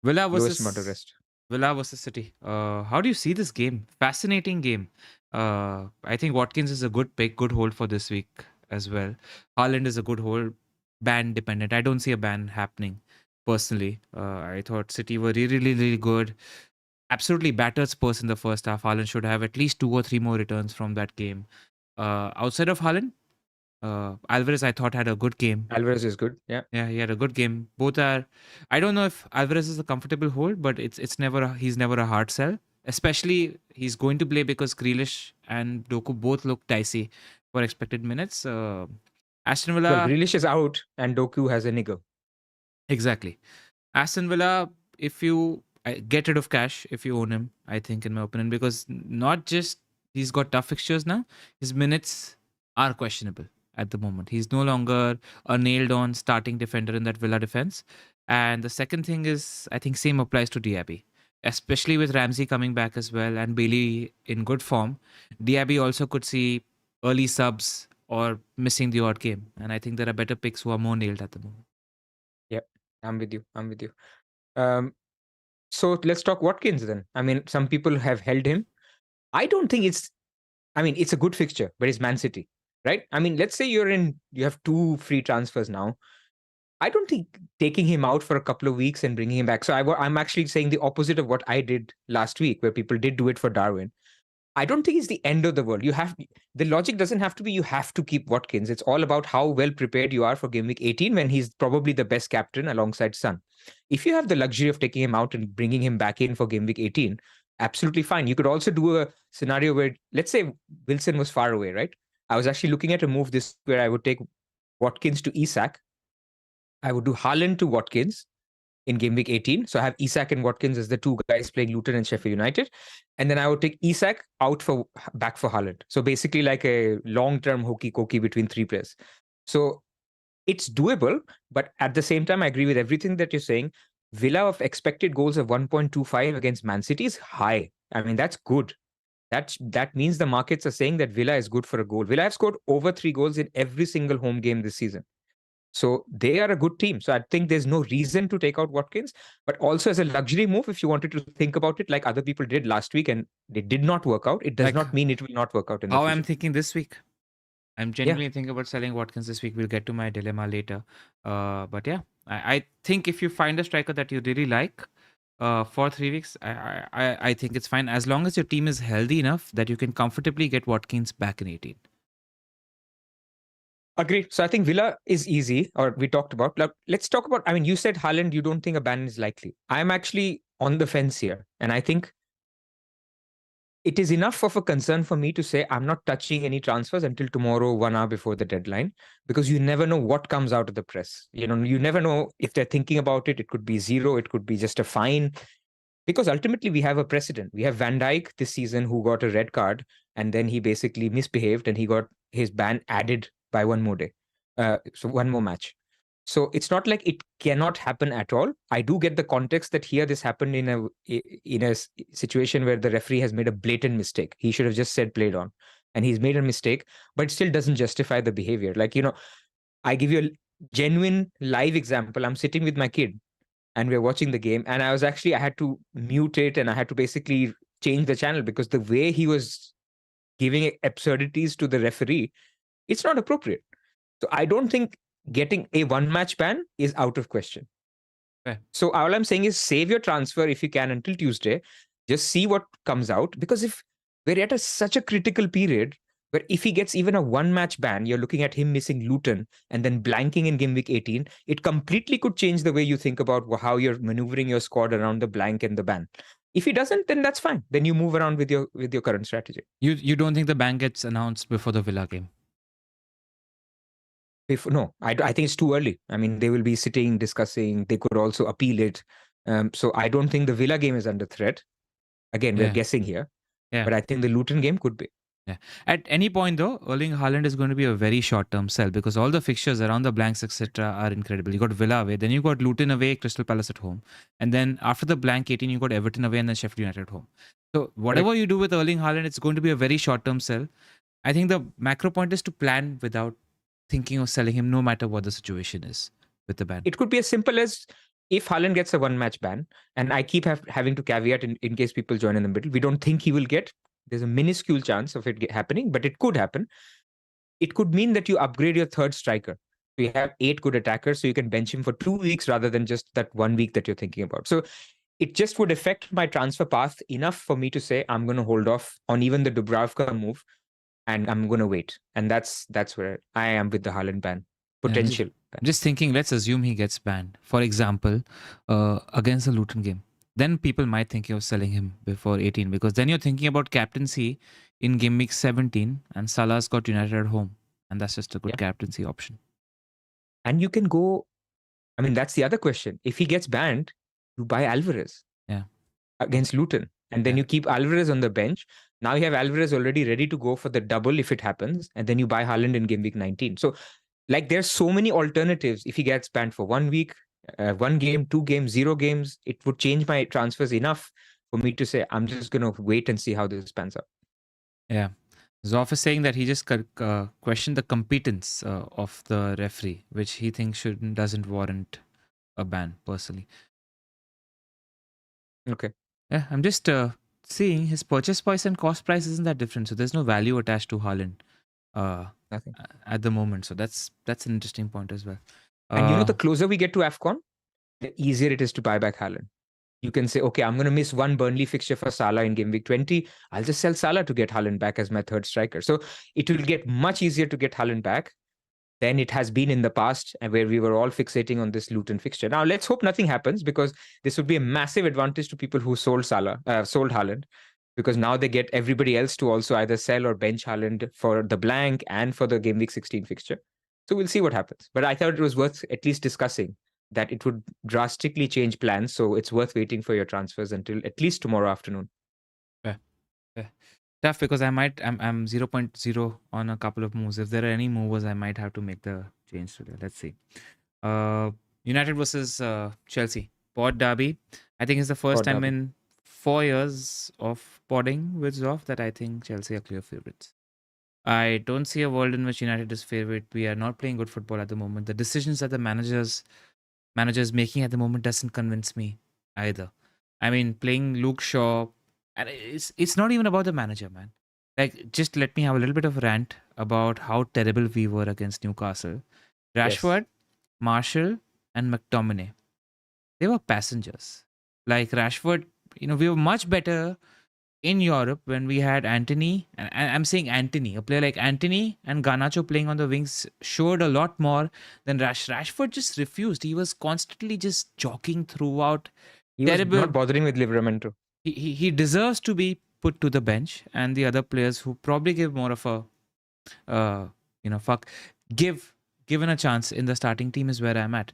Villa versus City. How do you see this game? Fascinating game. I think Watkins is a good pick, good hold for this week as well. Haaland is a good hold, ban dependent. I don't see a ban happening personally. I thought City were really, really good. Absolutely battered Spurs in the first half. Haaland should have at least 2 or 3 more returns from that game. Outside of Haaland, Alvarez I thought had a good game. Alvarez is good. Yeah, he had a good game. Both are. I don't know if Alvarez is a comfortable hold, but he's never a hard sell. Especially he's going to play because Grealish and Doku both look dicey for expected minutes. Aston Villa. Well, Grealish is out and Doku has a niggle. Exactly. Aston Villa, if you get rid of cash, if you own him, I think, in my opinion, because not just he's got tough fixtures now, his minutes are questionable at the moment. He's no longer a nailed-on starting defender in that Villa defense. And the second thing is, I think same applies to Diaby, especially with Ramsey coming back as well and Bailey in good form. Diaby also could see early subs or missing the odd game. And I think there are better picks who are more nailed at the moment. Yep, I'm with you. So let's talk Watkins then. I mean, some people have held him. I don't think it's a good fixture, but it's Man City, right? I mean, let's say you have 2 free transfers now. I don't think taking him out for a couple of weeks and bringing him back. So I'm actually saying the opposite of what I did last week, where people did do it for Darwin. I don't think it's the end of the world. The logic doesn't have to be you have to keep Watkins. It's all about how well prepared you are for game week 18 when he's probably the best captain alongside Son. If you have the luxury of taking him out and bringing him back in for game week 18, absolutely fine. You could also do a scenario where, let's say Wilson was far away, right? I was actually looking at a move where I would take Watkins to Isak. I would do Haaland to Watkins. in game week 18. So I have Isak and Watkins as the two guys playing Luton and Sheffield United. And then I would take Isak back for Haaland. So basically like a long-term hokey-cokey between three players. So it's doable, but at the same time, I agree with everything that you're saying. Villa of expected goals of 1.25 against Man City is high. I mean, that's good. That means the markets are saying that Villa is good for a goal. Villa have scored over 3 goals in every single home game this season. So they are a good team. So I think there's no reason to take out Watkins, but also as a luxury move, if you wanted to think about it like other people did last week and they did not work out, it does not mean it will not work out in the How future. I'm thinking this week. I'm genuinely thinking about selling Watkins this week. We'll get to my dilemma later. But yeah, I think if you find a striker that you really like for 3 weeks, I think it's fine as long as your team is healthy enough that you can comfortably get Watkins back in 18. Agreed. So I think Villa is easy, or we talked about. Let's talk about, I mean, you said Haaland, you don't think a ban is likely. I'm actually on the fence here. And I think it is enough of a concern for me to say I'm not touching any transfers until tomorrow, 1 hour before the deadline, because you never know what comes out of the press. You never know if they're thinking about it. It could be zero. It could be just a fine. Because ultimately we have a precedent. We have Van Dijk this season who got a red card and then he basically misbehaved and he got his ban added by one more day. So one more match. So it's not like it cannot happen at all. I do get the context that here this happened in a situation where the referee has made a blatant mistake. He should have just said played on, and he's made a mistake, but it still doesn't justify the behavior. Like, I give you a genuine live example. I'm sitting with my kid and we're watching the game, and I had to mute it and I had to basically change the channel because the way he was giving absurdities to the referee, it's not appropriate. So I don't think getting a one-match ban is out of question. Fair. So all I'm saying is save your transfer if you can until Tuesday. Just see what comes out, because if we're at such a critical period where if he gets even a one-match ban, you're looking at him missing Luton and then blanking in game week 18, it completely could change the way you think about how you're maneuvering your squad around the blank and the ban. If he doesn't, then that's fine. Then you move around with your current strategy. You don't think the ban gets announced before the Villa game? No, I think it's too early. I mean, they will be sitting, discussing. They could also appeal it. So I don't think the Villa game is under threat. Again, we're guessing here. Yeah. But I think the Luton game could be. Yeah. At any point, though, Erling Haaland is going to be a very short-term sell because all the fixtures around the blanks, etc., are incredible. You got Villa away, then you got Luton away, Crystal Palace at home, and then after the blank 18, you got Everton away, and then Sheffield United at home. So whatever you do with Erling Haaland, it's going to be a very short-term sell. I think the macro point is to plan without thinking of selling him, no matter what the situation is with the ban. It could be as simple as if Haaland gets a one-match ban, and I keep having to caveat in case people join in the middle, we don't think he will get. There's a minuscule chance of it happening, but it could happen. It could mean that you upgrade your third striker. So you have 8 good attackers, so you can bench him for 2 weeks rather than just that 1 week that you're thinking about. So it just would affect my transfer path enough for me to say I'm going to hold off on even the Dubravka move, and I'm going to wait. And that's where I am with the Haaland ban. Potential. I'm just thinking, let's assume he gets banned. For example, against the Luton game. Then people might think you're selling him before 18 because then you're thinking about captaincy in game week 17 and Salah's got United at home. And that's just a good captaincy option. And you can go, I mean, that's the other question. If he gets banned, you buy Alvarez against Luton. And then you keep Alvarez on the bench. Now you have Alvarez already ready to go for the double if it happens. And then you buy Haaland in game week 19. So like there's so many alternatives. If he gets banned for 1 week, 1 game, 2 games, 0 games, it would change my transfers enough for me to say, I'm just going to wait and see how this pans out. Yeah. Zoph is saying that he just questioned the competence of the referee, which he thinks doesn't warrant a ban personally. Okay. Yeah, I'm just seeing his purchase price and cost price isn't that different. So there's no value attached to Haaland Nothing. At the moment. So that's an interesting point as well. And the closer we get to AFCON, the easier it is to buy back Haaland. You can say, okay, I'm going to miss one Burnley fixture for Salah in game week 20. I'll just sell Salah to get Haaland back as my third striker. So it will get much easier to get Haaland back than it has been in the past, where we were all fixating on this Luton fixture. Now, let's hope nothing happens, because this would be a massive advantage to people who sold Haaland, because now they get everybody else to also either sell or bench Haaland for the blank and for the game week 16 fixture. So we'll see what happens. But I thought it was worth at least discussing that it would drastically change plans. So it's worth waiting for your transfers until at least tomorrow afternoon. Yeah. Tough because I'm 0.0 on a couple of moves. If there are any movers, I might have to make the change today. Let's see. Uh, United versus Chelsea. Pod derby. I think it's the first Or time Derby. in 4 years of podding with Zoph that I think Chelsea are clear favorites. I don't see a world in which United is favorite. We are not playing good football at the moment. The decisions that the managers making at the moment doesn't convince me either. I mean, playing Luke Shaw, and it's not even about the manager, man. Like, just let me have a little bit of a rant about how terrible we were against Newcastle. Yes. Rashford, Marshall, and McTominay, they were passengers. Like Rashford, we were much better in Europe when we had Anthony, and I'm saying Anthony, a player like Anthony and Garnacho playing on the wings showed a lot more than Rashford just refused. He was constantly just jogging throughout. He was Terrible. not bothering with Livramento. He deserves to be put to the bench, and the other players who probably give more of a given a chance in the starting team is where I'm at.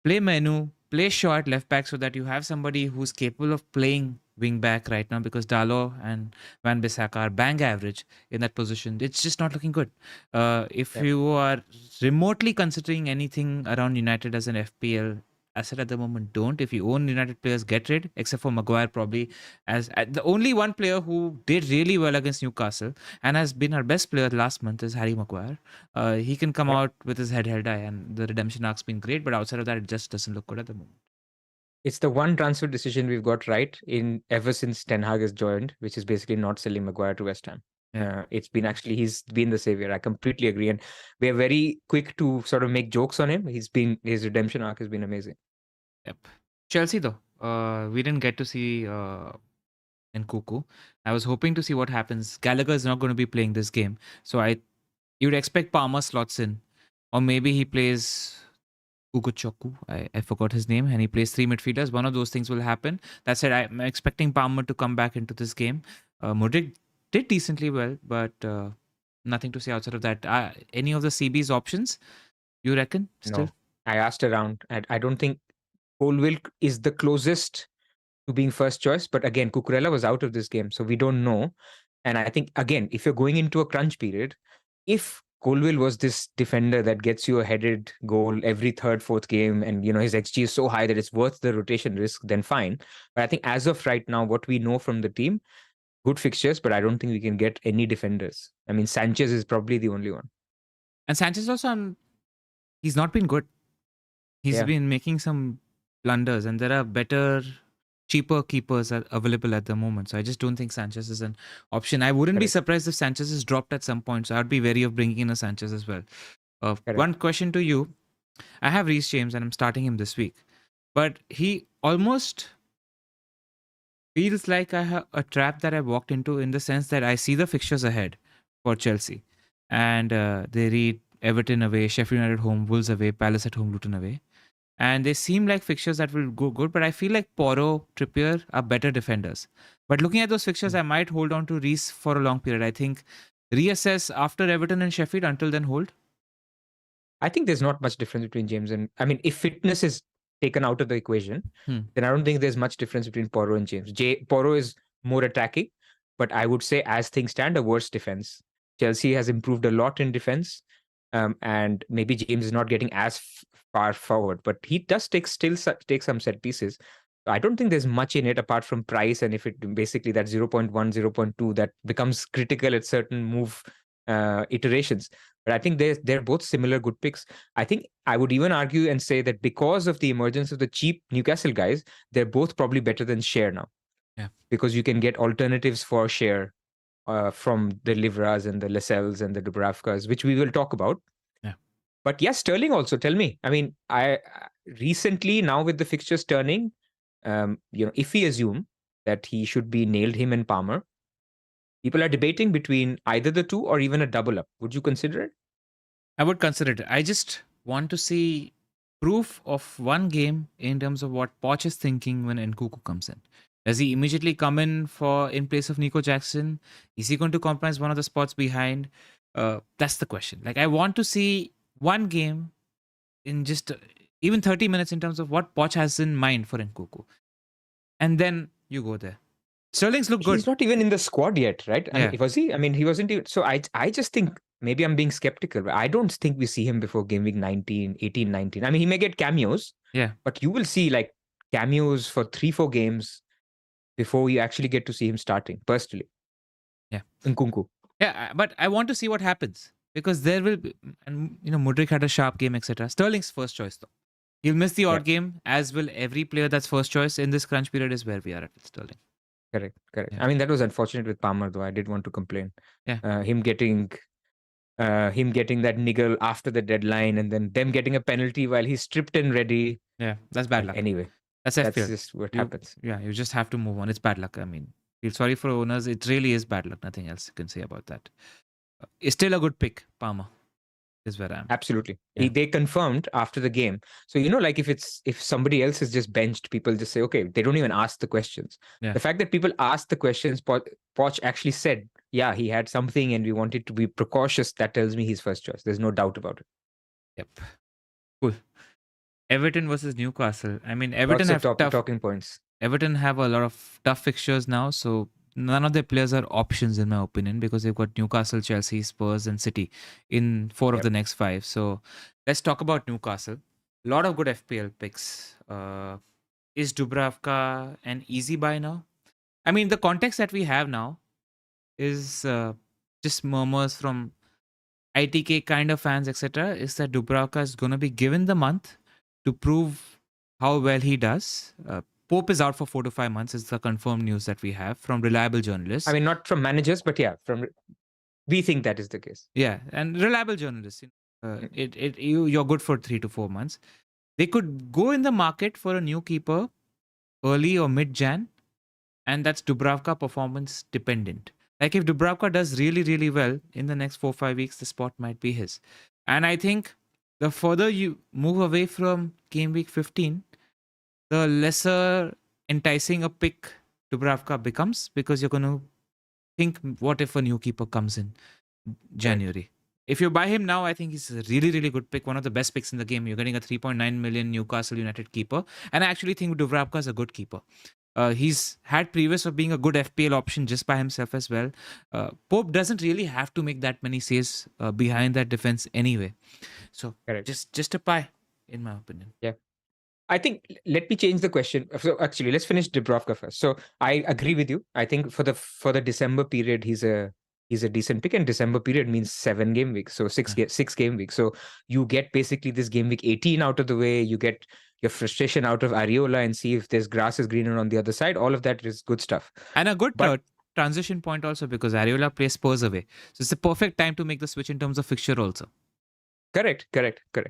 Play Menu, play Shaw at left back so that you have somebody who's capable of playing wing back right now, because Dalo and Van Bissaka are bang average in that position. It's just not looking good. If Yep. you are remotely considering anything around United as an FPL asset at the moment, don't. If you own United players, get rid, except for Maguire probably, as the only one player who did really well against Newcastle and has been our best player last month is Harry Maguire. He can come Yep. out with his head held high, and the redemption arc's been great, but outside of that, it just doesn't look good at the moment. It's the one transfer decision we've got right in ever since Ten Hag has joined, which is basically not selling Maguire to West Ham. Yeah. It's been actually, he's been the savior. I completely agree. And we're very quick to sort of make jokes on him. His redemption arc has been amazing. Yep. Chelsea though, we didn't get to see Nkunku. I was hoping to see what happens. Gallagher is not going to be playing this game, so you'd expect Palmer slots in, or maybe he plays Ugochukwu. I forgot his name, and he plays three midfielders. One of those things will happen. That said, I'm expecting Palmer to come back into this game. Modric did decently well, but nothing to say outside of that. Any of the CB's options, you reckon? Still? No, I asked around. I don't think Colwill is the closest to being first choice. But again, Cucurella was out of this game, so we don't know. And I think, again, if you're going into a crunch period, if Colwill was this defender that gets you a headed goal every third, fourth game, and his XG is so high that it's worth the rotation risk, then fine. But I think as of right now, what we know from the team, good fixtures, but I don't think we can get any defenders. I mean, Sanchez is probably the only one. And Sanchez also, he's not been good. He's been making some blunders, and there are better, cheaper keepers available at the moment. So I just don't think Sanchez is an option. I wouldn't be surprised if Sanchez is dropped at some point. So I'd be wary of bringing in a Sanchez as well. One question to you. I have Reece James and I'm starting him this week. But he almost feels like I have a trap that I walked into, in the sense that I see the fixtures ahead for Chelsea. And they read Everton away, Sheffield United home, Wolves away, Palace at home, Luton away. And they seem like fixtures that will go good, but I feel like Porro, Trippier are better defenders. But looking at those fixtures, I might hold on to Reece for a long period. I think reassess after Everton and Sheffield, until then hold. I think there's not much difference between James and, I mean, if fitness is taken out of the equation, then I don't think there's much difference between Porro and James. Porro is more attacking, but I would say, as things stand, a worse defense. Chelsea has improved a lot in defense, and maybe James is not getting as far forward, but he does take some set pieces. I don't think there's much in it apart from price, and if it basically that 0.1, 0.2 that becomes critical at certain move iterations. But I think they're both similar good picks. I think I would even argue and say that because of the emergence of the cheap Newcastle guys, they're both probably better than Share now. Yeah. Because you can get alternatives for Share from the Livras and the Lascelles and the Dubravkas, which we will talk about. Yeah. But yes, Sterling also. Tell me. I mean, I recently, now with the fixtures turning, if we assume that he should be nailed, him and Palmer, people are debating between either the two or even a double up. Would you consider it? I would consider it. I just want to see proof of one game in terms of what Poch is thinking when Nkunku comes in. Does he immediately come in place of Nico Jackson? Is he going to compromise one of the spots behind? That's the question. Like, I want to see one game in just even 30 minutes in terms of what Poch has in mind for Nkunku. And then you go there. Sterling's look good. He's not even in the squad yet, right? I Yeah. mean, was he? I mean, he wasn't even. So I just think maybe I'm being skeptical. But I don't think we see him before game week 19, 18, 19. I mean, he may get cameos. Yeah. But you will see like cameos for 3-4 games before you actually get to see him starting, personally. Yeah. Nkunku. Yeah, but I want to see what happens because there will be, and Mudryk had a sharp game, etc. Sterling's first choice though. He'll miss the odd game, as will every player that's first choice in this crunch period is where we are at with Sterling. Correct. Yeah. I mean, that was unfortunate with Palmer, though. I did want to complain. Yeah. Him getting that niggle after the deadline and then them getting a penalty while he's stripped and ready. Yeah, that's bad luck. Anyway, that's FPL. Just what happens. Yeah, you just have to move on. It's bad luck. I mean, feel sorry for owners. It really is bad luck. Nothing else you can say about that. It's still a good pick, Palmer. Is where I am. Absolutely. Yeah. They confirmed after the game. So, like if somebody else is just benched, people just say, okay, they don't even ask the questions. Yeah. The fact that people asked the questions, Poch actually said, yeah, he had something and we wanted to be precautious. That tells me he's first choice. There's no doubt about it. Yep. Cool. Everton versus Newcastle. I mean, Everton have tough talking points. Everton have a lot of tough fixtures now, so none of their players are options in my opinion because they've got Newcastle, Chelsea, Spurs and City in 4 of the next 5. So let's talk about Newcastle. A lot of good FPL picks. Is Dubravka an easy buy now? I mean, the context that we have now is just murmurs from ITK kind of fans, etc. Is that Dubravka is going to be given the month to prove how well he does. Pope is out for 4 to 5 months is the confirmed news that we have from reliable journalists. I mean, not from managers, but yeah, we think that is the case. Yeah, and reliable journalists. You're good for 3 to 4 months. They could go in the market for a new keeper early or mid-Jan, and that's Dubravka performance dependent. Like if Dubravka does really, really well in the next 4-5 weeks, the spot might be his. And I think the further you move away from game week 15, the lesser enticing a pick Dubravka becomes because you're going to think, what if a new keeper comes in January? Right. If you buy him now, I think he's a really, really good pick. One of the best picks in the game. You're getting a 3.9 million Newcastle United keeper. And I actually think Dubravka is a good keeper. He's had previous of being a good FPL option just by himself as well. Pope doesn't really have to make that many saves behind that defense anyway. So just a buy, in my opinion. Yeah. I think let me change the question. So actually, let's finish Dubravka first. So I agree with you. I think for the December period, he's a decent pick, and December period means 7 game weeks, so 6 game weeks. So you get basically this game week 18 out of the way. You get your frustration out of Areola and see if there's grass is greener on the other side. All of that is good stuff. And a good transition point also because Areola plays Spurs away. So it's the perfect time to make the switch in terms of fixture also. Correct.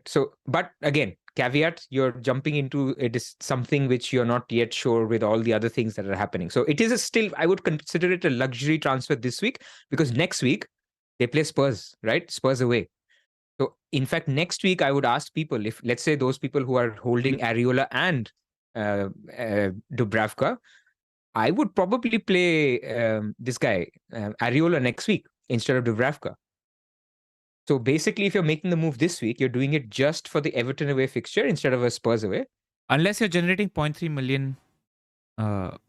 So, but again, caveat, you're jumping into it is something which you're not yet sure with all the other things that are happening. So it is still, I would consider it a luxury transfer this week because next week they play Spurs, right? Spurs away. So in fact, next week I would ask people if, let's say those people who are holding Areola and Dubravka, I would probably play this guy, Areola next week instead of Dubravka. So basically, if you're making the move this week, you're doing it just for the Everton away fixture instead of a Spurs away. Unless you're generating 0.3 million,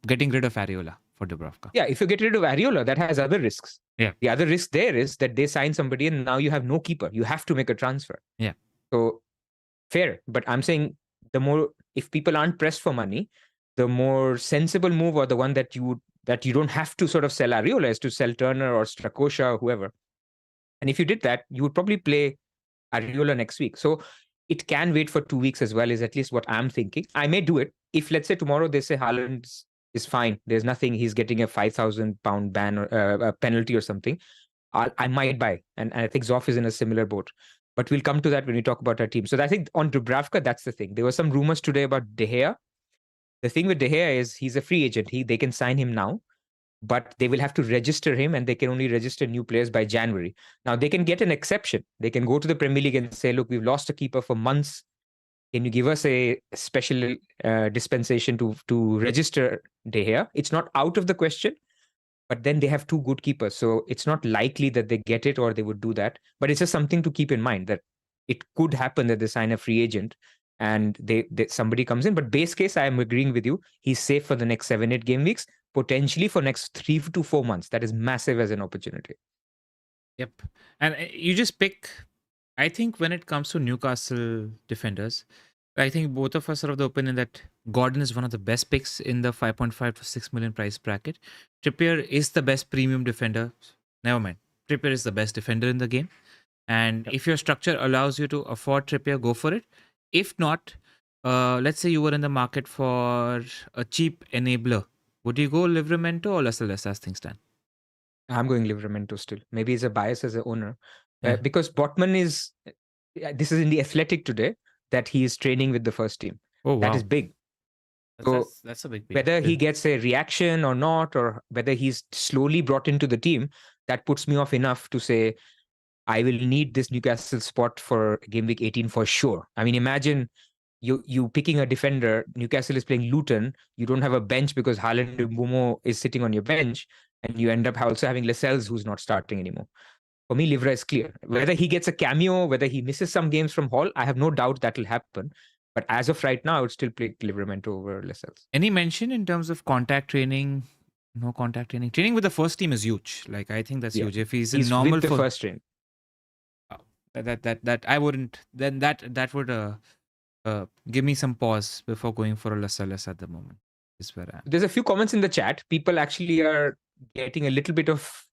getting rid of Areola for Dubravka. Yeah, if you get rid of Areola, that has other risks. Yeah. The other risk there is that they sign somebody and now you have no keeper. You have to make a transfer. Yeah. So fair. But I'm saying if people aren't pressed for money, the more sensible move or the one that you don't have to sort of sell Areola is to sell Turner or Strakosha or whoever. And if you did that, you would probably play Areola next week. So it can wait for 2 weeks as well, is at least what I'm thinking. I may do it. If, let's say, tomorrow they say Haaland is fine, there's nothing, he's getting a £5,000 ban or a penalty or something, I might buy. And I think Zoph is in a similar boat. But we'll come to that when we talk about our team. So I think on Dubravka, that's the thing. There were some rumors today about De Gea. The thing with De Gea is he's a free agent. They can sign him now, but they will have to register him and they can only register new players by January. Now, they can get an exception. They can go to the Premier League and say, look, we've lost a keeper for months. Can you give us a special dispensation to register De Gea? It's not out of the question, but then they have 2 good keepers. So it's not likely that they get it or they would do that. But it's just something to keep in mind that it could happen that they sign a free agent and somebody comes in. But base case, I am agreeing with you. He's safe for the next 7-8 game weeks, potentially for next 3 to 4 months. That is massive as an opportunity. Yep. And you just pick. I think when it comes to Newcastle defenders, I think both of us are of the opinion that Gordon is one of the best picks in the 5.5 to 6 million price bracket. Trippier is the best premium defender. Never mind. Trippier is the best defender in the game. And Yep. if your structure allows you to afford Trippier, go for it. If not, let's say you were in the market for a cheap enabler. Would you go Livramento or Lascelles as things stand? I'm going Livramento still. Maybe it's a bias as an owner. Yeah. Because Botman is, this is in the Athletic today, that he is training with the first team. Oh, wow. That is big. So That's a big whether he gets a reaction or not, or whether he's slowly brought into the team, that puts me off enough to say, I will need this Newcastle spot for game week 18 for sure. I mean, imagine you picking a defender. Newcastle is playing Luton. You don't have a bench because Haaland and Bumo is sitting on your bench, and you end up also having Lascelles who's not starting anymore. For me, Livra is clear. Whether he gets a cameo, whether he misses some games from Hall, I have no doubt that will happen. But as of right now, I would still play Livramento over Lascelles. Any mention in terms of contact training? No contact training. Training with the first team is huge. Like, I think that's huge. If he's in normal with the first train. That I wouldn't. Then that would give me some pause before going for a Lascelles at the moment. Is where I am. There's a few comments in the chat. People actually are getting a little bit of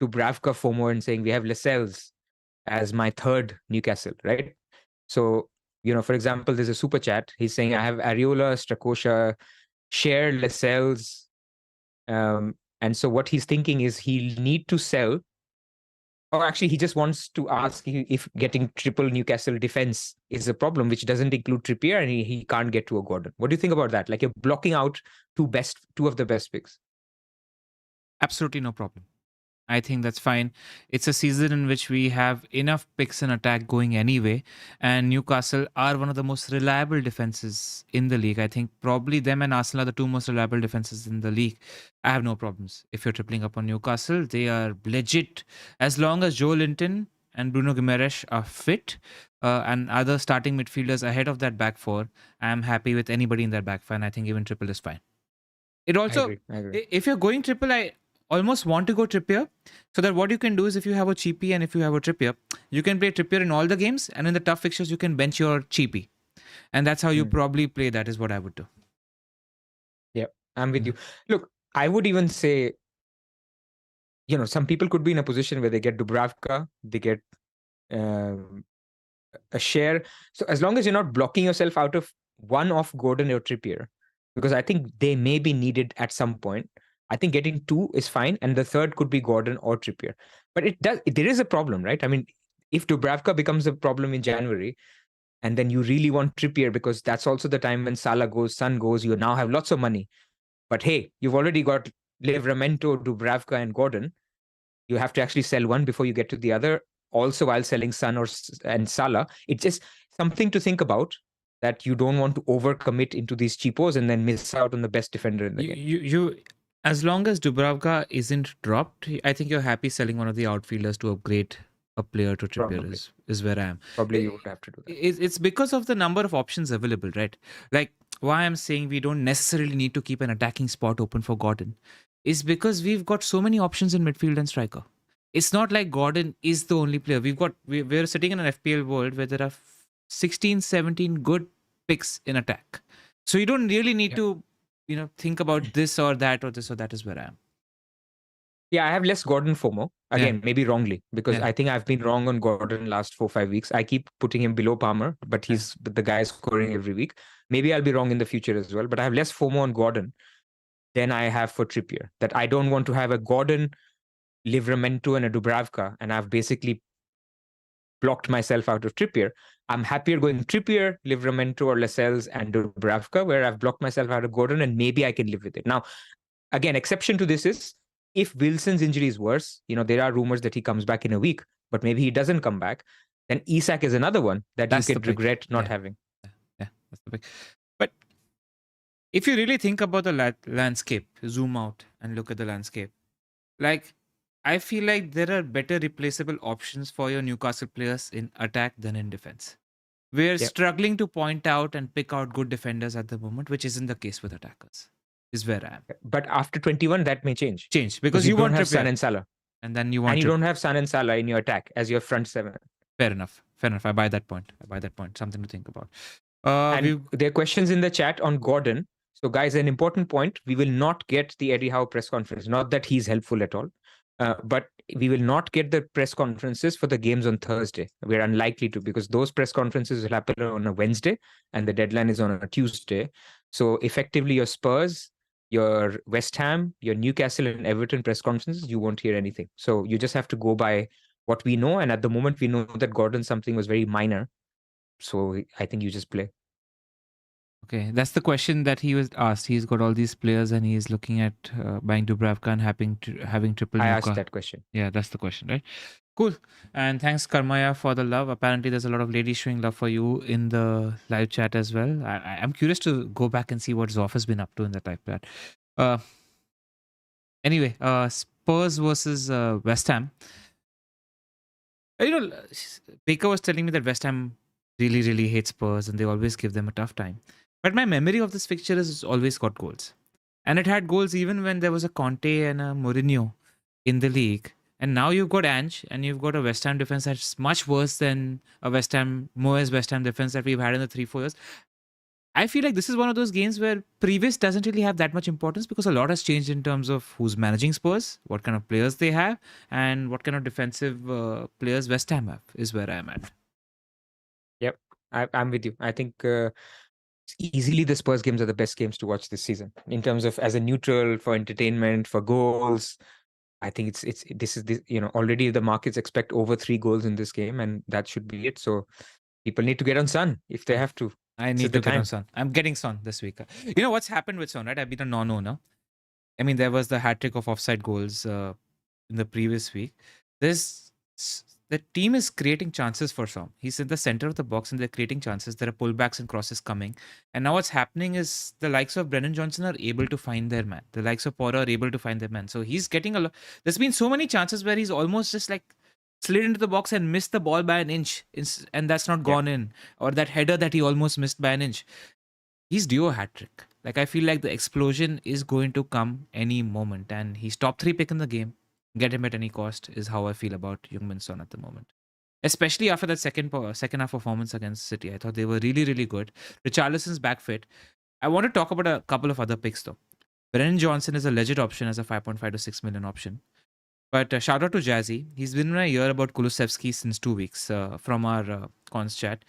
Dubravka FOMO and saying we have Lascelles as my third Newcastle, right? So, for example, there's a super chat. He's saying I have Areola, Strakosha, Share, Lascelles. And so what he's thinking is he'll need to sell. Or actually, he just wants to ask if getting triple Newcastle defense is a problem, which doesn't include Trippier, and he can't get to a Gordon. What do you think about that? Like, you're blocking out two of the best picks. Absolutely no problem. I think that's fine. It's a season in which we have enough picks in attack going anyway, and Newcastle are one of the most reliable defenses in the league. I think probably them and Arsenal are the two most reliable defenses in the league. I have no problems. If you're tripling up on Newcastle, they are legit. As long as Joe Linton and Bruno Guimaraes are fit, and other starting midfielders ahead of that back four, I'm happy with anybody in that back four, and I think even triple is fine. It also, I agree. if you're going triple, I almost want to go Trippier, so that what you can do is if you have a cheapie and if you have a Trippier, you can play Trippier in all the games, and in the tough fixtures you can bench your cheapie, and that's how you probably play. That is what I would do. Yeah, I'm with you. Look, I would even say, some people could be in a position where they get Dubravka, they get a share. So as long as you're not blocking yourself out of one of Gordon or Trippier, because I think they may be needed at some point. I think getting two is fine, and the third could be Gordon or Trippier. But there is a problem, right? I mean, if Dubravka becomes a problem in January, and then you really want Trippier because that's also the time when Salah goes, Son goes, you now have lots of money. But hey, you've already got Livramento, Dubravka, and Gordon. You have to actually sell one before you get to the other. Also, while selling Son and Salah, it's just something to think about, that you don't want to overcommit into these cheapos and then miss out on the best defender in the game. You as long as Dubravka isn't dropped, I think you're happy selling one of the outfielders to upgrade a player to Trippier is where I am. Probably you would have to do that. It's because of the number of options available, right? Like, why I'm saying we don't necessarily need to keep an attacking spot open for Gordon is because we've got so many options in midfield and striker. It's not like Gordon is the only player. We're sitting in an FPL world where there are 16, 17 good picks in attack. So you don't really need to, think about this or that or this or that is where I am. Yeah, I have less Gordon FOMO. Again, maybe wrongly, because I think I've been wrong on Gordon last 4-5 weeks. I keep putting him below Palmer, but he's the guy scoring every week. Maybe I'll be wrong in the future as well, but I have less FOMO on Gordon than I have for Trippier. That I don't want to have a Gordon, Livramento, and a Dubravka, and I've basically blocked myself out of Trippier. I'm happier going Trippier, Livramento, or Lascelles and Dubravka, where I've blocked myself out of Gordon, and maybe I can live with it. Now, again, exception to this is if Wilson's injury is worse, there are rumors that he comes back in a week, but maybe he doesn't come back. Then Isak is another one that you can regret not having. Yeah, that's the pick. But if you really think about the landscape, zoom out and look at the landscape, like, I feel like there are better replaceable options for your Newcastle players in attack than in defense. we're Yep. struggling to point out and pick out good defenders at the moment, which isn't the case with attackers. Is where I am. But after 21, that may change. Change Because because you you don't want have Son Trippier, and Salah. and then you And want you Trippier. don't have Son and Salah in your attack as your front seven. Fair enough. Fair enough. I buy that point. Something to think about. And there are questions in the chat on Gordon. So, guys, an important point. We will not get the Eddie Howe press conference. Not that he's helpful at all. But we will not get the press conferences for the games on Thursday. We're unlikely to, because those press conferences will happen on a Wednesday and the deadline is on a Tuesday. So effectively your Spurs, your West Ham, your Newcastle and Everton press conferences, you won't hear anything. So you just have to go by what we know. And at the moment, we know that Gordon something was very minor. So I think you just play. Okay, that's the question that he was asked. He's got all these players and he's looking at buying Dubravka and having triple I Newcastle. asked that question. Yeah, that's the question, right? Cool. And thanks, Karmaya, for the love. Apparently, there's a lot of ladies showing love for you in the live chat as well. I'm curious to go back and see what Zoph has been up to in that live chat. Anyway, Spurs versus West Ham. Baker was telling me that West Ham really, really hates Spurs and they always give them a tough time. But my memory of this fixture has always got goals. And it had goals even when there was a Conte and a Mourinho in the league. And now you've got Ange and you've got a West Ham defense that's much worse than a Moyes West Ham defense that we've had in the 3-4 years. I feel like this is one of those games where previous doesn't really have that much importance because a lot has changed in terms of who's managing Spurs, what kind of players they have, and what kind of defensive players West Ham have, is where I'm at. Yep, I'm with you. I think easily the Spurs games are the best games to watch this season in terms of as a neutral, for entertainment, for goals. I think this already the markets expect over 3 goals in this game, and that should be it. So people need to get on Son if they have to. I need to get on Son. I'm getting Son this week. You know what's happened with Son, right? I've been a non-owner. I mean, there was the hat trick of offside goals in the previous week. The team is creating chances for Son. He's in the center of the box and they're creating chances. There are pullbacks and crosses coming. And now what's happening is the likes of Brennan Johnson are able to find their man. The likes of Porter are able to find their man. So he's getting a lot. There's been so many chances where he's almost just like slid into the box and missed the ball by an inch. And that's not gone in. Or that header that he almost missed by an inch. He's due a hat trick. Like, I feel like the explosion is going to come any moment. And he's top 3 pick in the game. Get him at any cost is how I feel about Heung-min Son at the moment. Especially after that second half performance against City. I thought they were really, really good. Richarlison's back fit. I want to talk about a couple of other picks though. Brennan Johnson is a legit option as a 5.5 to 6 million option. But shout out to Jazzy. He's been in my ear about Kulusevski since 2 weeks from our cons chat.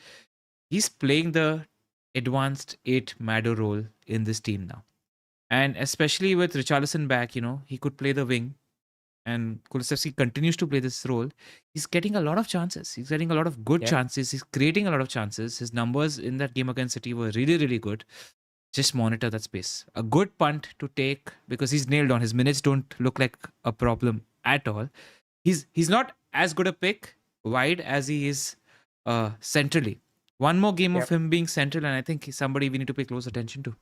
He's playing the advanced 8 Mado role in this team now. And especially with Richarlison back, he could play the wing. And Kulusevski continues to play this role. He's getting a lot of chances. He's getting a lot of good chances. He's creating a lot of chances. His numbers in that game against City were really, really good. Just monitor that space. A good punt to take because he's nailed on. His minutes don't look like a problem at all. He's not as good a pick wide as he is centrally. One more game of him being central, and I think he's somebody we need to pay close attention to.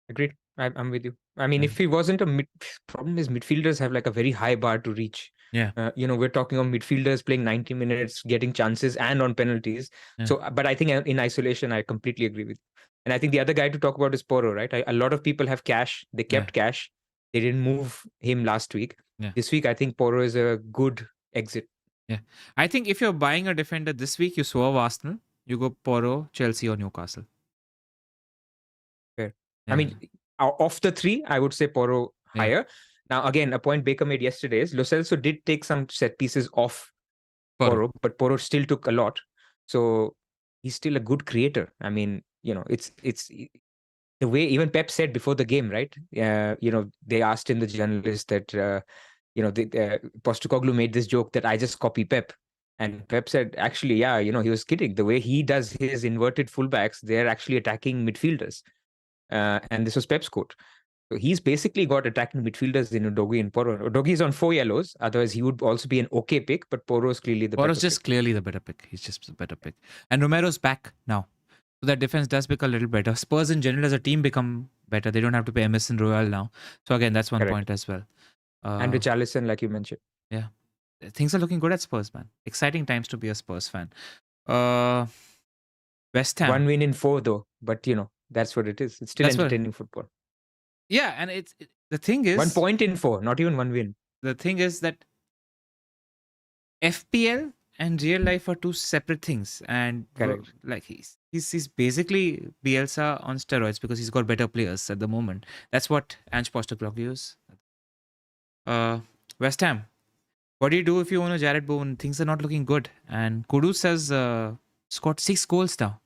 Agreed. I'm with you. I mean, if he wasn't problem is midfielders have like a very high bar to reach. Yeah. We're talking of midfielders playing 90 minutes, getting chances and on penalties. Yeah. So, but I think in isolation, I completely agree with you. And I think the other guy to talk about is Porro, right? A lot of people have cash. They kept cash. They didn't move him last week. Yeah. This week, I think Porro is a good exit. Yeah. I think if you're buying a defender this week, you swerve Arsenal. You go Porro, Chelsea or Newcastle. Fair. Yeah. I mean, of the 3, I would say Porro higher. Now, again, a point Baker made yesterday is Lo Celso did take some set pieces off Porro, but Porro still took a lot. So he's still a good creator. I mean, it's the way even Pep said before the game, right? They asked in the journalist that, Postecoglou made this joke that I just copy Pep. And Pep said, actually, he was kidding. The way he does his inverted fullbacks, they're actually attacking midfielders. And this was Pep's quote. So he's basically got attacking midfielders in Udogie and Porro. Udogie is on 4 yellows. Otherwise, he would also be an okay pick, but Porro is clearly the better pick. Porro's just clearly the better pick. He's just the better pick. And Romero's back now. So that defense does become a little better. Spurs in general as a team become better. They don't have to pay Emerson Royal now. So again, that's one point as well. And Richarlison, like you mentioned. Yeah. Things are looking good at Spurs, man. Exciting times to be a Spurs fan. West Ham. 1 win in 4 though, but that's what it is. It's still That's what- entertaining football. Yeah, and the thing is 1 point in 4, not even 1 win. the thing is that FPL and real life are two separate things, and Correct. like he's basically Bielsa on steroids because he's got better players at the moment. That's what Ange Postecoglou is. West Ham. What do you do if you own a Jared Bowen? Things are not looking good, and Kudus has scored 6 goals now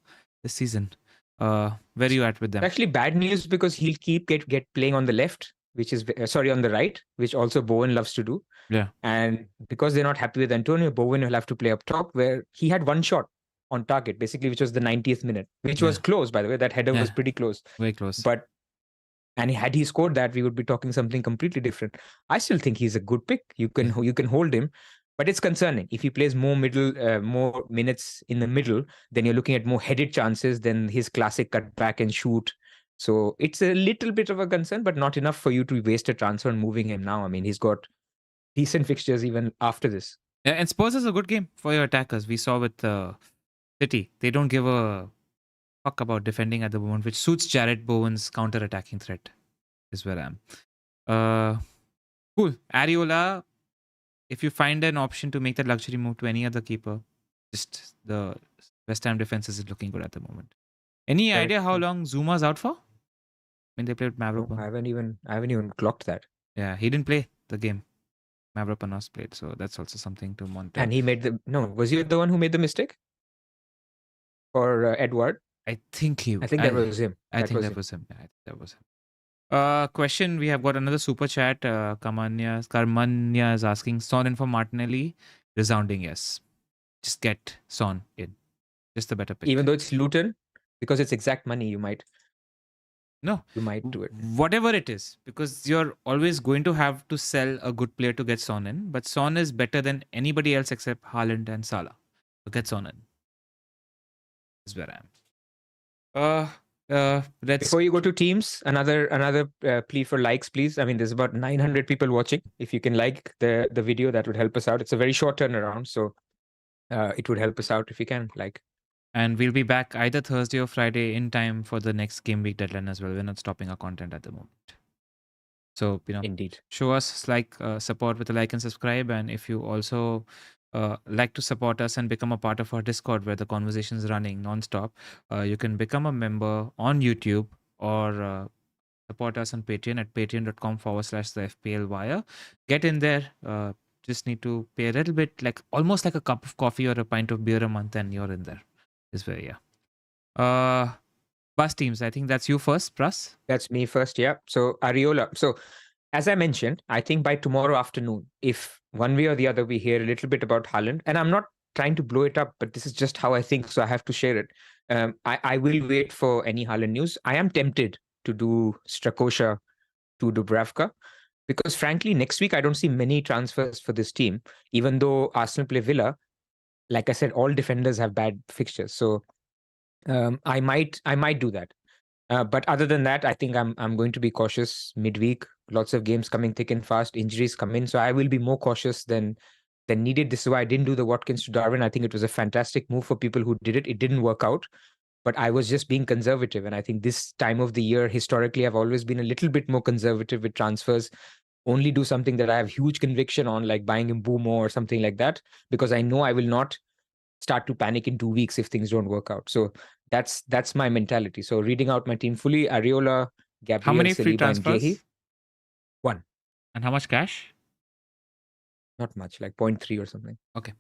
this season. Where are you at with them? Actually, bad news because he'll keep get playing on the left, which is on the right, which also Bowen loves to do. Yeah. And because they're not happy with Antonio, Bowen will have to play up top, where he had 1 shot on target, basically, which was the 90th minute, which was close, by the way. That header was pretty close. Very close. And had he scored that, we would be talking something completely different. I still think he's a good pick. You can hold him, but it's concerning. If he plays more minutes in the middle, then you're looking at more headed chances than his classic cut back and shoot. So it's a little bit of a concern, but not enough for you to waste a transfer on moving him now. I mean, he's got decent fixtures even after this. Yeah, and Spurs is a good game for your attackers. We saw with City. They don't give a fuck about defending at the moment, which suits Jared Bowen's counter-attacking threat, is where I am. Cool. Areola, if you find an option to make that luxury move to any other keeper, just the West Ham defense is looking good at the moment. Any idea how long Zuma's out for? When they played Mavropanos? I haven't even clocked that. Yeah, he didn't play the game. Mavropanos played, so that's also something to monitor. And he was he the one who made the mistake? Or Edward? I think that was him. I think that was him. Question, we have got another super chat. Karmanya is asking, Son in for Martinelli? Resounding yes. Just get Son in. Just the better pick. Even though it's Luton, because it's exact money, you might do it. Whatever it is, because you're always going to have to sell a good player to get Son in, but Son is better than anybody else except Haaland and Salah. So get Son in. That's where I am. Before you go to teams, another plea for likes, please. I mean, there's about 900 people watching. If you can like the video, that would help us out. It's a very short turnaround, so it would help us out if you can like. And we'll be back either Thursday or Friday in time for the next game week deadline as well. We're not stopping our content at the moment. So, Indeed. Show us support with a like and subscribe. And if you also like to support us and become a part of our Discord where the conversation is running non-stop, you can become a member on YouTube or support us on Patreon at patreon.com/the FPL Wire. Get in there. Just need to pay a little bit, almost like a cup of coffee or a pint of beer a month, and you're in there. Is where, yeah. Bus teams, I think that's you first, Pras. That's me first, yeah. So Areola. So as I mentioned, I think by tomorrow afternoon, if one way or the other we hear a little bit about Haaland, and I'm not trying to blow it up, but this is just how I think, so I have to share it. I will wait for any Haaland news. I am tempted to do Strakosha to Dubravka, because frankly, next week I don't see many transfers for this team, even though Arsenal play Villa. Like I said, all defenders have bad fixtures, so I might do that. But other than that, I think I'm going to be cautious midweek. Lots of games coming thick and fast. Injuries come in, so I will be more cautious than needed. This is why I didn't do the Watkins to Darwin. I think it was a fantastic move for people who did it. It didn't work out, but I was just being conservative. And I think this time of the year, historically, I've always been a little bit more conservative with transfers. Only do something that I have huge conviction on, like buying Mbumo or something like that, because I know I will not start to panic in 2 weeks if things don't work out. So that's my mentality. So reading out my team fully: Areola, Gabriel, how many free Saliba, transfers? and Gehi. 1. And how much cash? Not much, like 0.3 or something. Okay.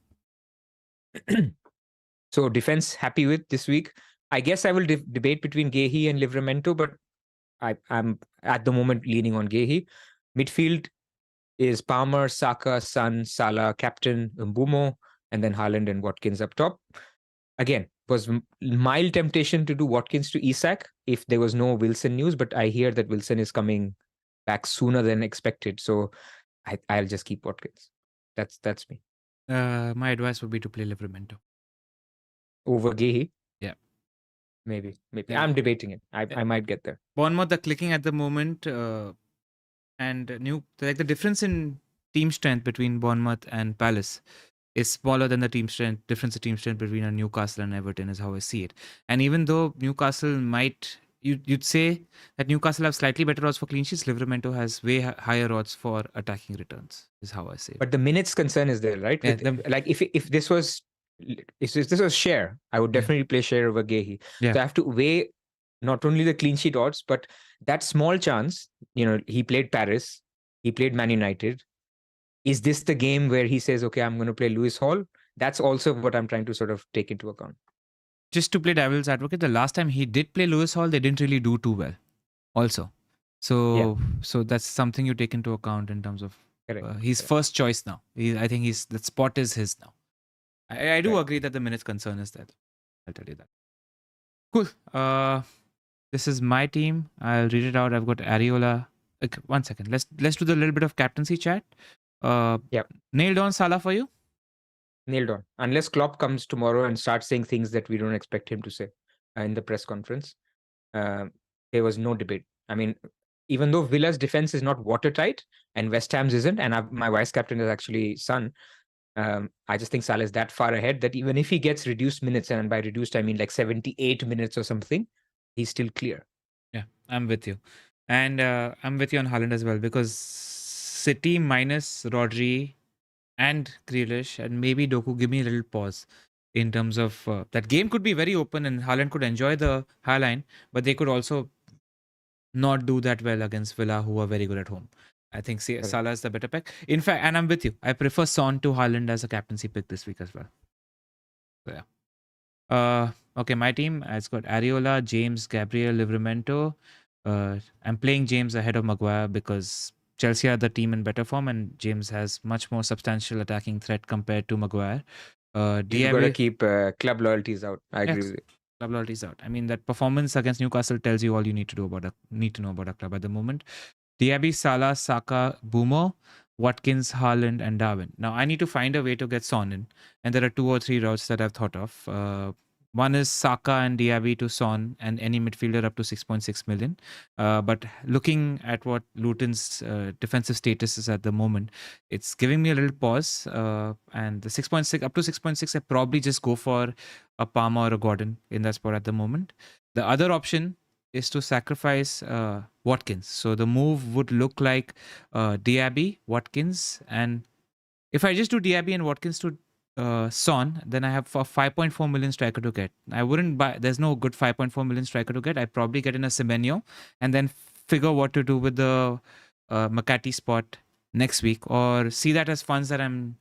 So defense happy with this week. I guess I will debate between Gehi and Livramento, but I'm at the moment leaning on Gehi. Midfield is Palmer, Saka, Son, Salah, captain, Mbumo, and then Haaland and Watkins up top. Again, was mild temptation to do Watkins to Isak if there was no Wilson news, but I hear that Wilson is coming back sooner than expected, so I'll just keep Watkins. That's me. My advice would be to play Livramento over Gehi. Yeah, maybe. Yeah. I'm debating it. I might get there. Bournemouth are clicking at the moment, and the difference in team strength between Bournemouth and Palace is smaller than the team strength, difference of team strength between a Newcastle and Everton is how I see it. And even though Newcastle might, you'd say that Newcastle have slightly better odds for clean sheets, Livermento has way higher odds for attacking returns, is how I say it. But the minutes concern is there, right? Yeah, Like if this was share, I would definitely play share over Gehi. Yeah. So I have to weigh not only the clean sheet odds, but that small chance. He played Paris, he played Man United. Is this the game where he says, okay, I'm going to play Lewis Hall? That's also what I'm trying to sort of take into account. Just to play devil's advocate, the last time he did play Lewis Hall, they didn't really do too well also. So that's something you take into account in terms of he's first choice now. I think that spot is his now. I do agree that the minutes concern is that. I'll tell you that. Cool. This is my team. I'll read it out. I've got Areola. Okay, 1 second. Let's do the little bit of captaincy chat. Nailed on Salah for you? Nailed on. Unless Klopp comes tomorrow and starts saying things that we don't expect him to say in the press conference. There was no debate. I mean, even though Villa's defense is not watertight and West Ham's isn't, and my vice captain is actually Son, I just think Salah is that far ahead that even if he gets reduced minutes, and by reduced I mean like 78 minutes or something, he's still clear. Yeah, I'm with you. And I'm with you on Haaland as well, because City minus Rodri and Grealish and maybe Doku give me a little pause in terms of that game could be very open and Haaland could enjoy the high line, but they could also not do that well against Villa, who are very good at home. I think Salah is the better pick. In fact, and I'm with you. I prefer Son to Haaland as a captaincy pick this week as well. So yeah. Okay, my team, it's got Areola, James, Gabriel, Livramento. I'm playing James ahead of Maguire because Chelsea are the team in better form and James has much more substantial attacking threat compared to Maguire. You've got to keep club loyalties out. I agree with you. Club loyalties out. I mean, that performance against Newcastle tells you all you need to know about a club at the moment. Diaby, Salah, Saka, Boomer, Watkins, Haaland, and Darwin. Now, I need to find a way to get Son in, and there are 2 or 3 routes that I've thought of. One is Saka and Diaby to Son and any midfielder up to 6.6 million. But looking at what Luton's defensive status is at the moment, it's giving me a little pause. And the 6.6 up to 6.6, I probably just go for a Palmer or a Gordon in that spot at the moment. The other option is to sacrifice Watkins. So the move would look like Diaby, Watkins, and if I just do Diaby and Watkins to Son, then I have a 5.4 million striker to get. I wouldn't buy, there's no good 5.4 million striker to get. I'd probably get in a Semenyo and then figure what to do with the McCarthy spot next week, or see that as funds that I'm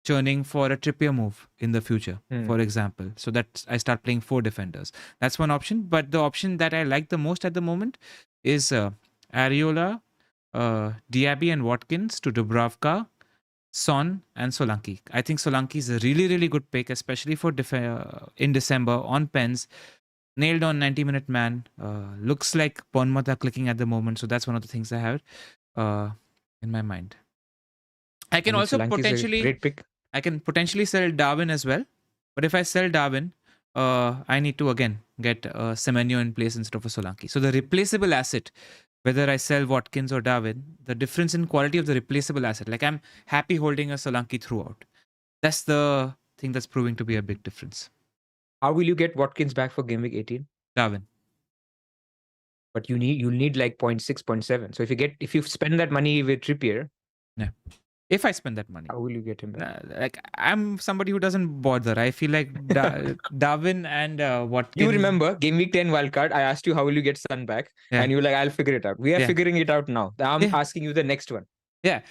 churning for a Trippier move in the future, for example. So that I start playing 4 defenders. That's one option. But the option that I like the most at the moment is Areola, Diaby and Watkins to Dubravka, Son and Solanke. I think Solanke is a really, really good pick, especially for in December on pens. Nailed on 90-minute man. Looks like Bournemouth are clicking at the moment. So that's one of the things I have in my mind. I can also potentially great pick. I can potentially sell Darwin as well. But if I sell Darwin, I need to again get Semenyo in place instead of a Solanke. So the replaceable asset, whether I sell Watkins or Darwin, the difference in quality of the replaceable asset, like I'm happy holding a Solanke throughout. That's the thing that's proving to be a big difference. How will you get Watkins back for Gameweek 18? Darwin. But you need like 0.6, 0.7. So if you spend that money with Trippier, yeah. If I spend that money, how will you get him back? Like I'm somebody who doesn't bother. I feel like Darwin and Watkins. You remember Gameweek 10 wildcard? I asked you how will you get Son back, and you were like, I'll figure it out. We are figuring it out now. I'm asking you the next one. Yeah,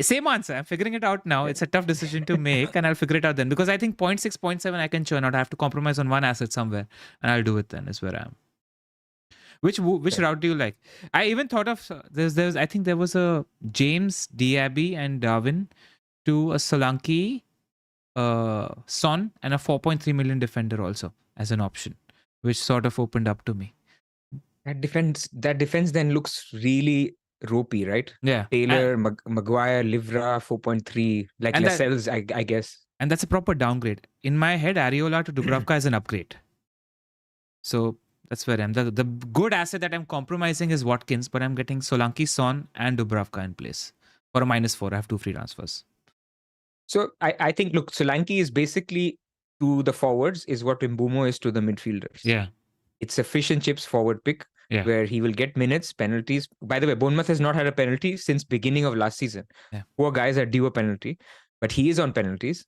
same answer. I'm figuring it out now. It's a tough decision to make, and I'll figure it out then, because I think 0.6, 0.7 I can churn out. I have to compromise on one asset somewhere, and I'll do it then. Is where I am. Which route do you like? I even thought of there's I think there was a James, Diaby and Darwin to a Solanke, Son and a 4.3 million defender also as an option, which sort of opened up to me. That defense then looks really ropey, right? Yeah. Taylor, Maguire, Livra, 4.3, like Lascelles, I guess. And that's a proper downgrade. In my head, Areola to Dubravka is an upgrade. So that's where I am. The good asset that I'm compromising is Watkins, but I'm getting Solanke, Son, and Dubravka in place. For a -4, I have 2 free transfers. So I think, look, Solanke is basically to the forwards is what Mbumo is to the midfielders. Yeah. It's a fish and chips forward pick Yeah. where he will get minutes, penalties. By the way, Bournemouth has not had a penalty since beginning of last season. Yeah. Poor guys are due a penalty, but he is on penalties.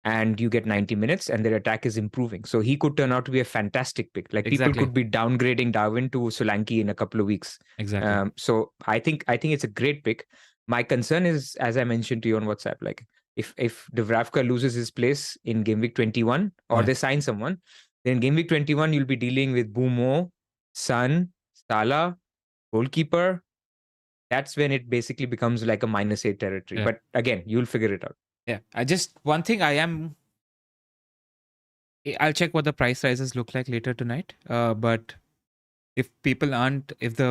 And you get 90 minutes and their attack is improving. So he could turn out to be a fantastic pick. Like Exactly. people could be downgrading Darwin to Solanke in a couple of weeks. Exactly. So I think it's a great pick. My concern is, as I mentioned to you on WhatsApp, like if Dubravka loses his place in game week 21 or Yeah. they sign someone, then in game week 21 you'll be dealing with Bumo, Son, Salah, goalkeeper. That's when it basically becomes like a -8 territory. Yeah. But again, you'll figure it out. Yeah. One thing I'll check what the price rises look like later tonight. But if the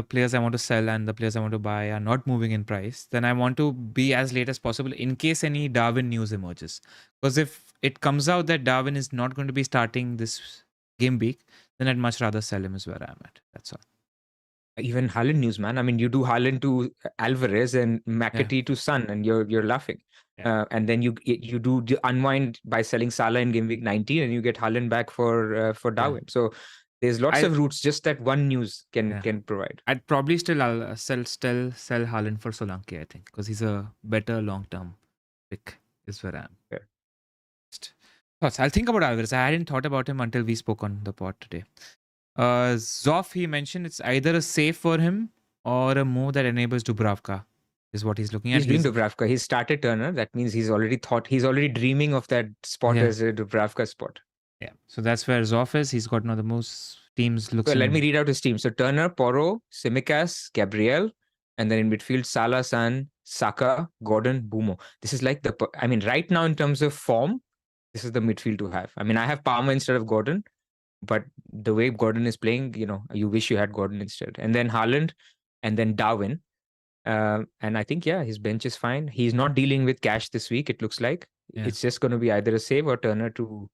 players I want to sell and the players I want to buy are not moving in price, then I want to be as late as possible in case any Darwin news emerges. Because if it comes out that Darwin is not going to be starting this game week, then I'd much rather sell him is where I'm at. That's all. Even Haaland news, man. I mean, you do Haaland to Alvarez and McAtee to Son, and you're laughing. Yeah. And then you do the unwind by selling Salah in game week 19, and you get Haaland back for Darwin. So there's lots of routes. Just that one news can provide. I'd probably still sell Haaland for Solanke, I think, because he's a better long-term pick. Is where I am. Yeah. Thoughts? I'll think about Alvarez. I hadn't thought about him until we spoke on the pod today. Zoph, he mentioned it's either a save for him or a move that enables Dubravka, is what he's looking at. He's doing Dubravka. He started Turner. That means he's already dreaming of that spot as a Dubravka spot. Yeah. So that's where Zoph is. He's got one of the most teams looks. So let me read out his team. So Turner, Porro, Simicas, Gabriel, and then in midfield, Salah, San, Saka, Gordon, Bumo. This is like right now in terms of form, this is the midfield to have. I mean, I have Palmer instead of Gordon, but the way Gordon is playing, you wish you had Gordon instead. And then Haaland, and then Darwin. And I think, his bench is fine. He's not dealing with cash this week, it looks like. Yeah. It's just going to be either a save or Turner to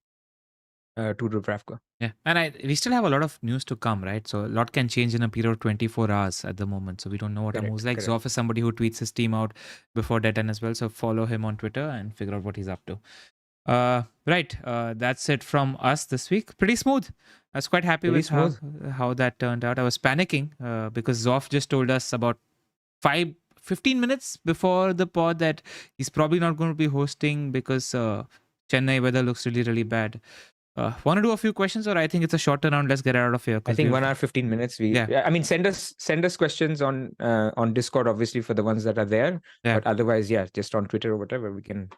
Dubravka. Yeah, and we still have a lot of news to come, right? So a lot can change in a period of 24 hours at the moment. So we don't know what our moves like. Zoph is somebody who tweets his team out before deadline as well. So follow him on Twitter and figure out what he's up to. Right. That's it from us this week. Pretty smooth. I was quite happy with how that turned out. I was panicking because Zoph just told us about 15 minutes before the pod that he's probably not going to be hosting because Chennai weather looks really, really bad. Want to do a few questions, or I think it's a short turnaround. Let's get out of here. I think 1 hour 15 minutes. I mean, send us questions on Discord, obviously, for the ones that are there. Yeah. But otherwise, just on Twitter or whatever, we can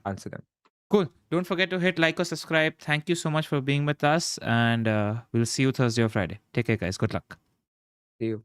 answer them. Cool. Don't forget to hit like or subscribe. Thank you so much for being with us, and we'll see you Thursday or Friday. Take care, guys. Good luck. See you.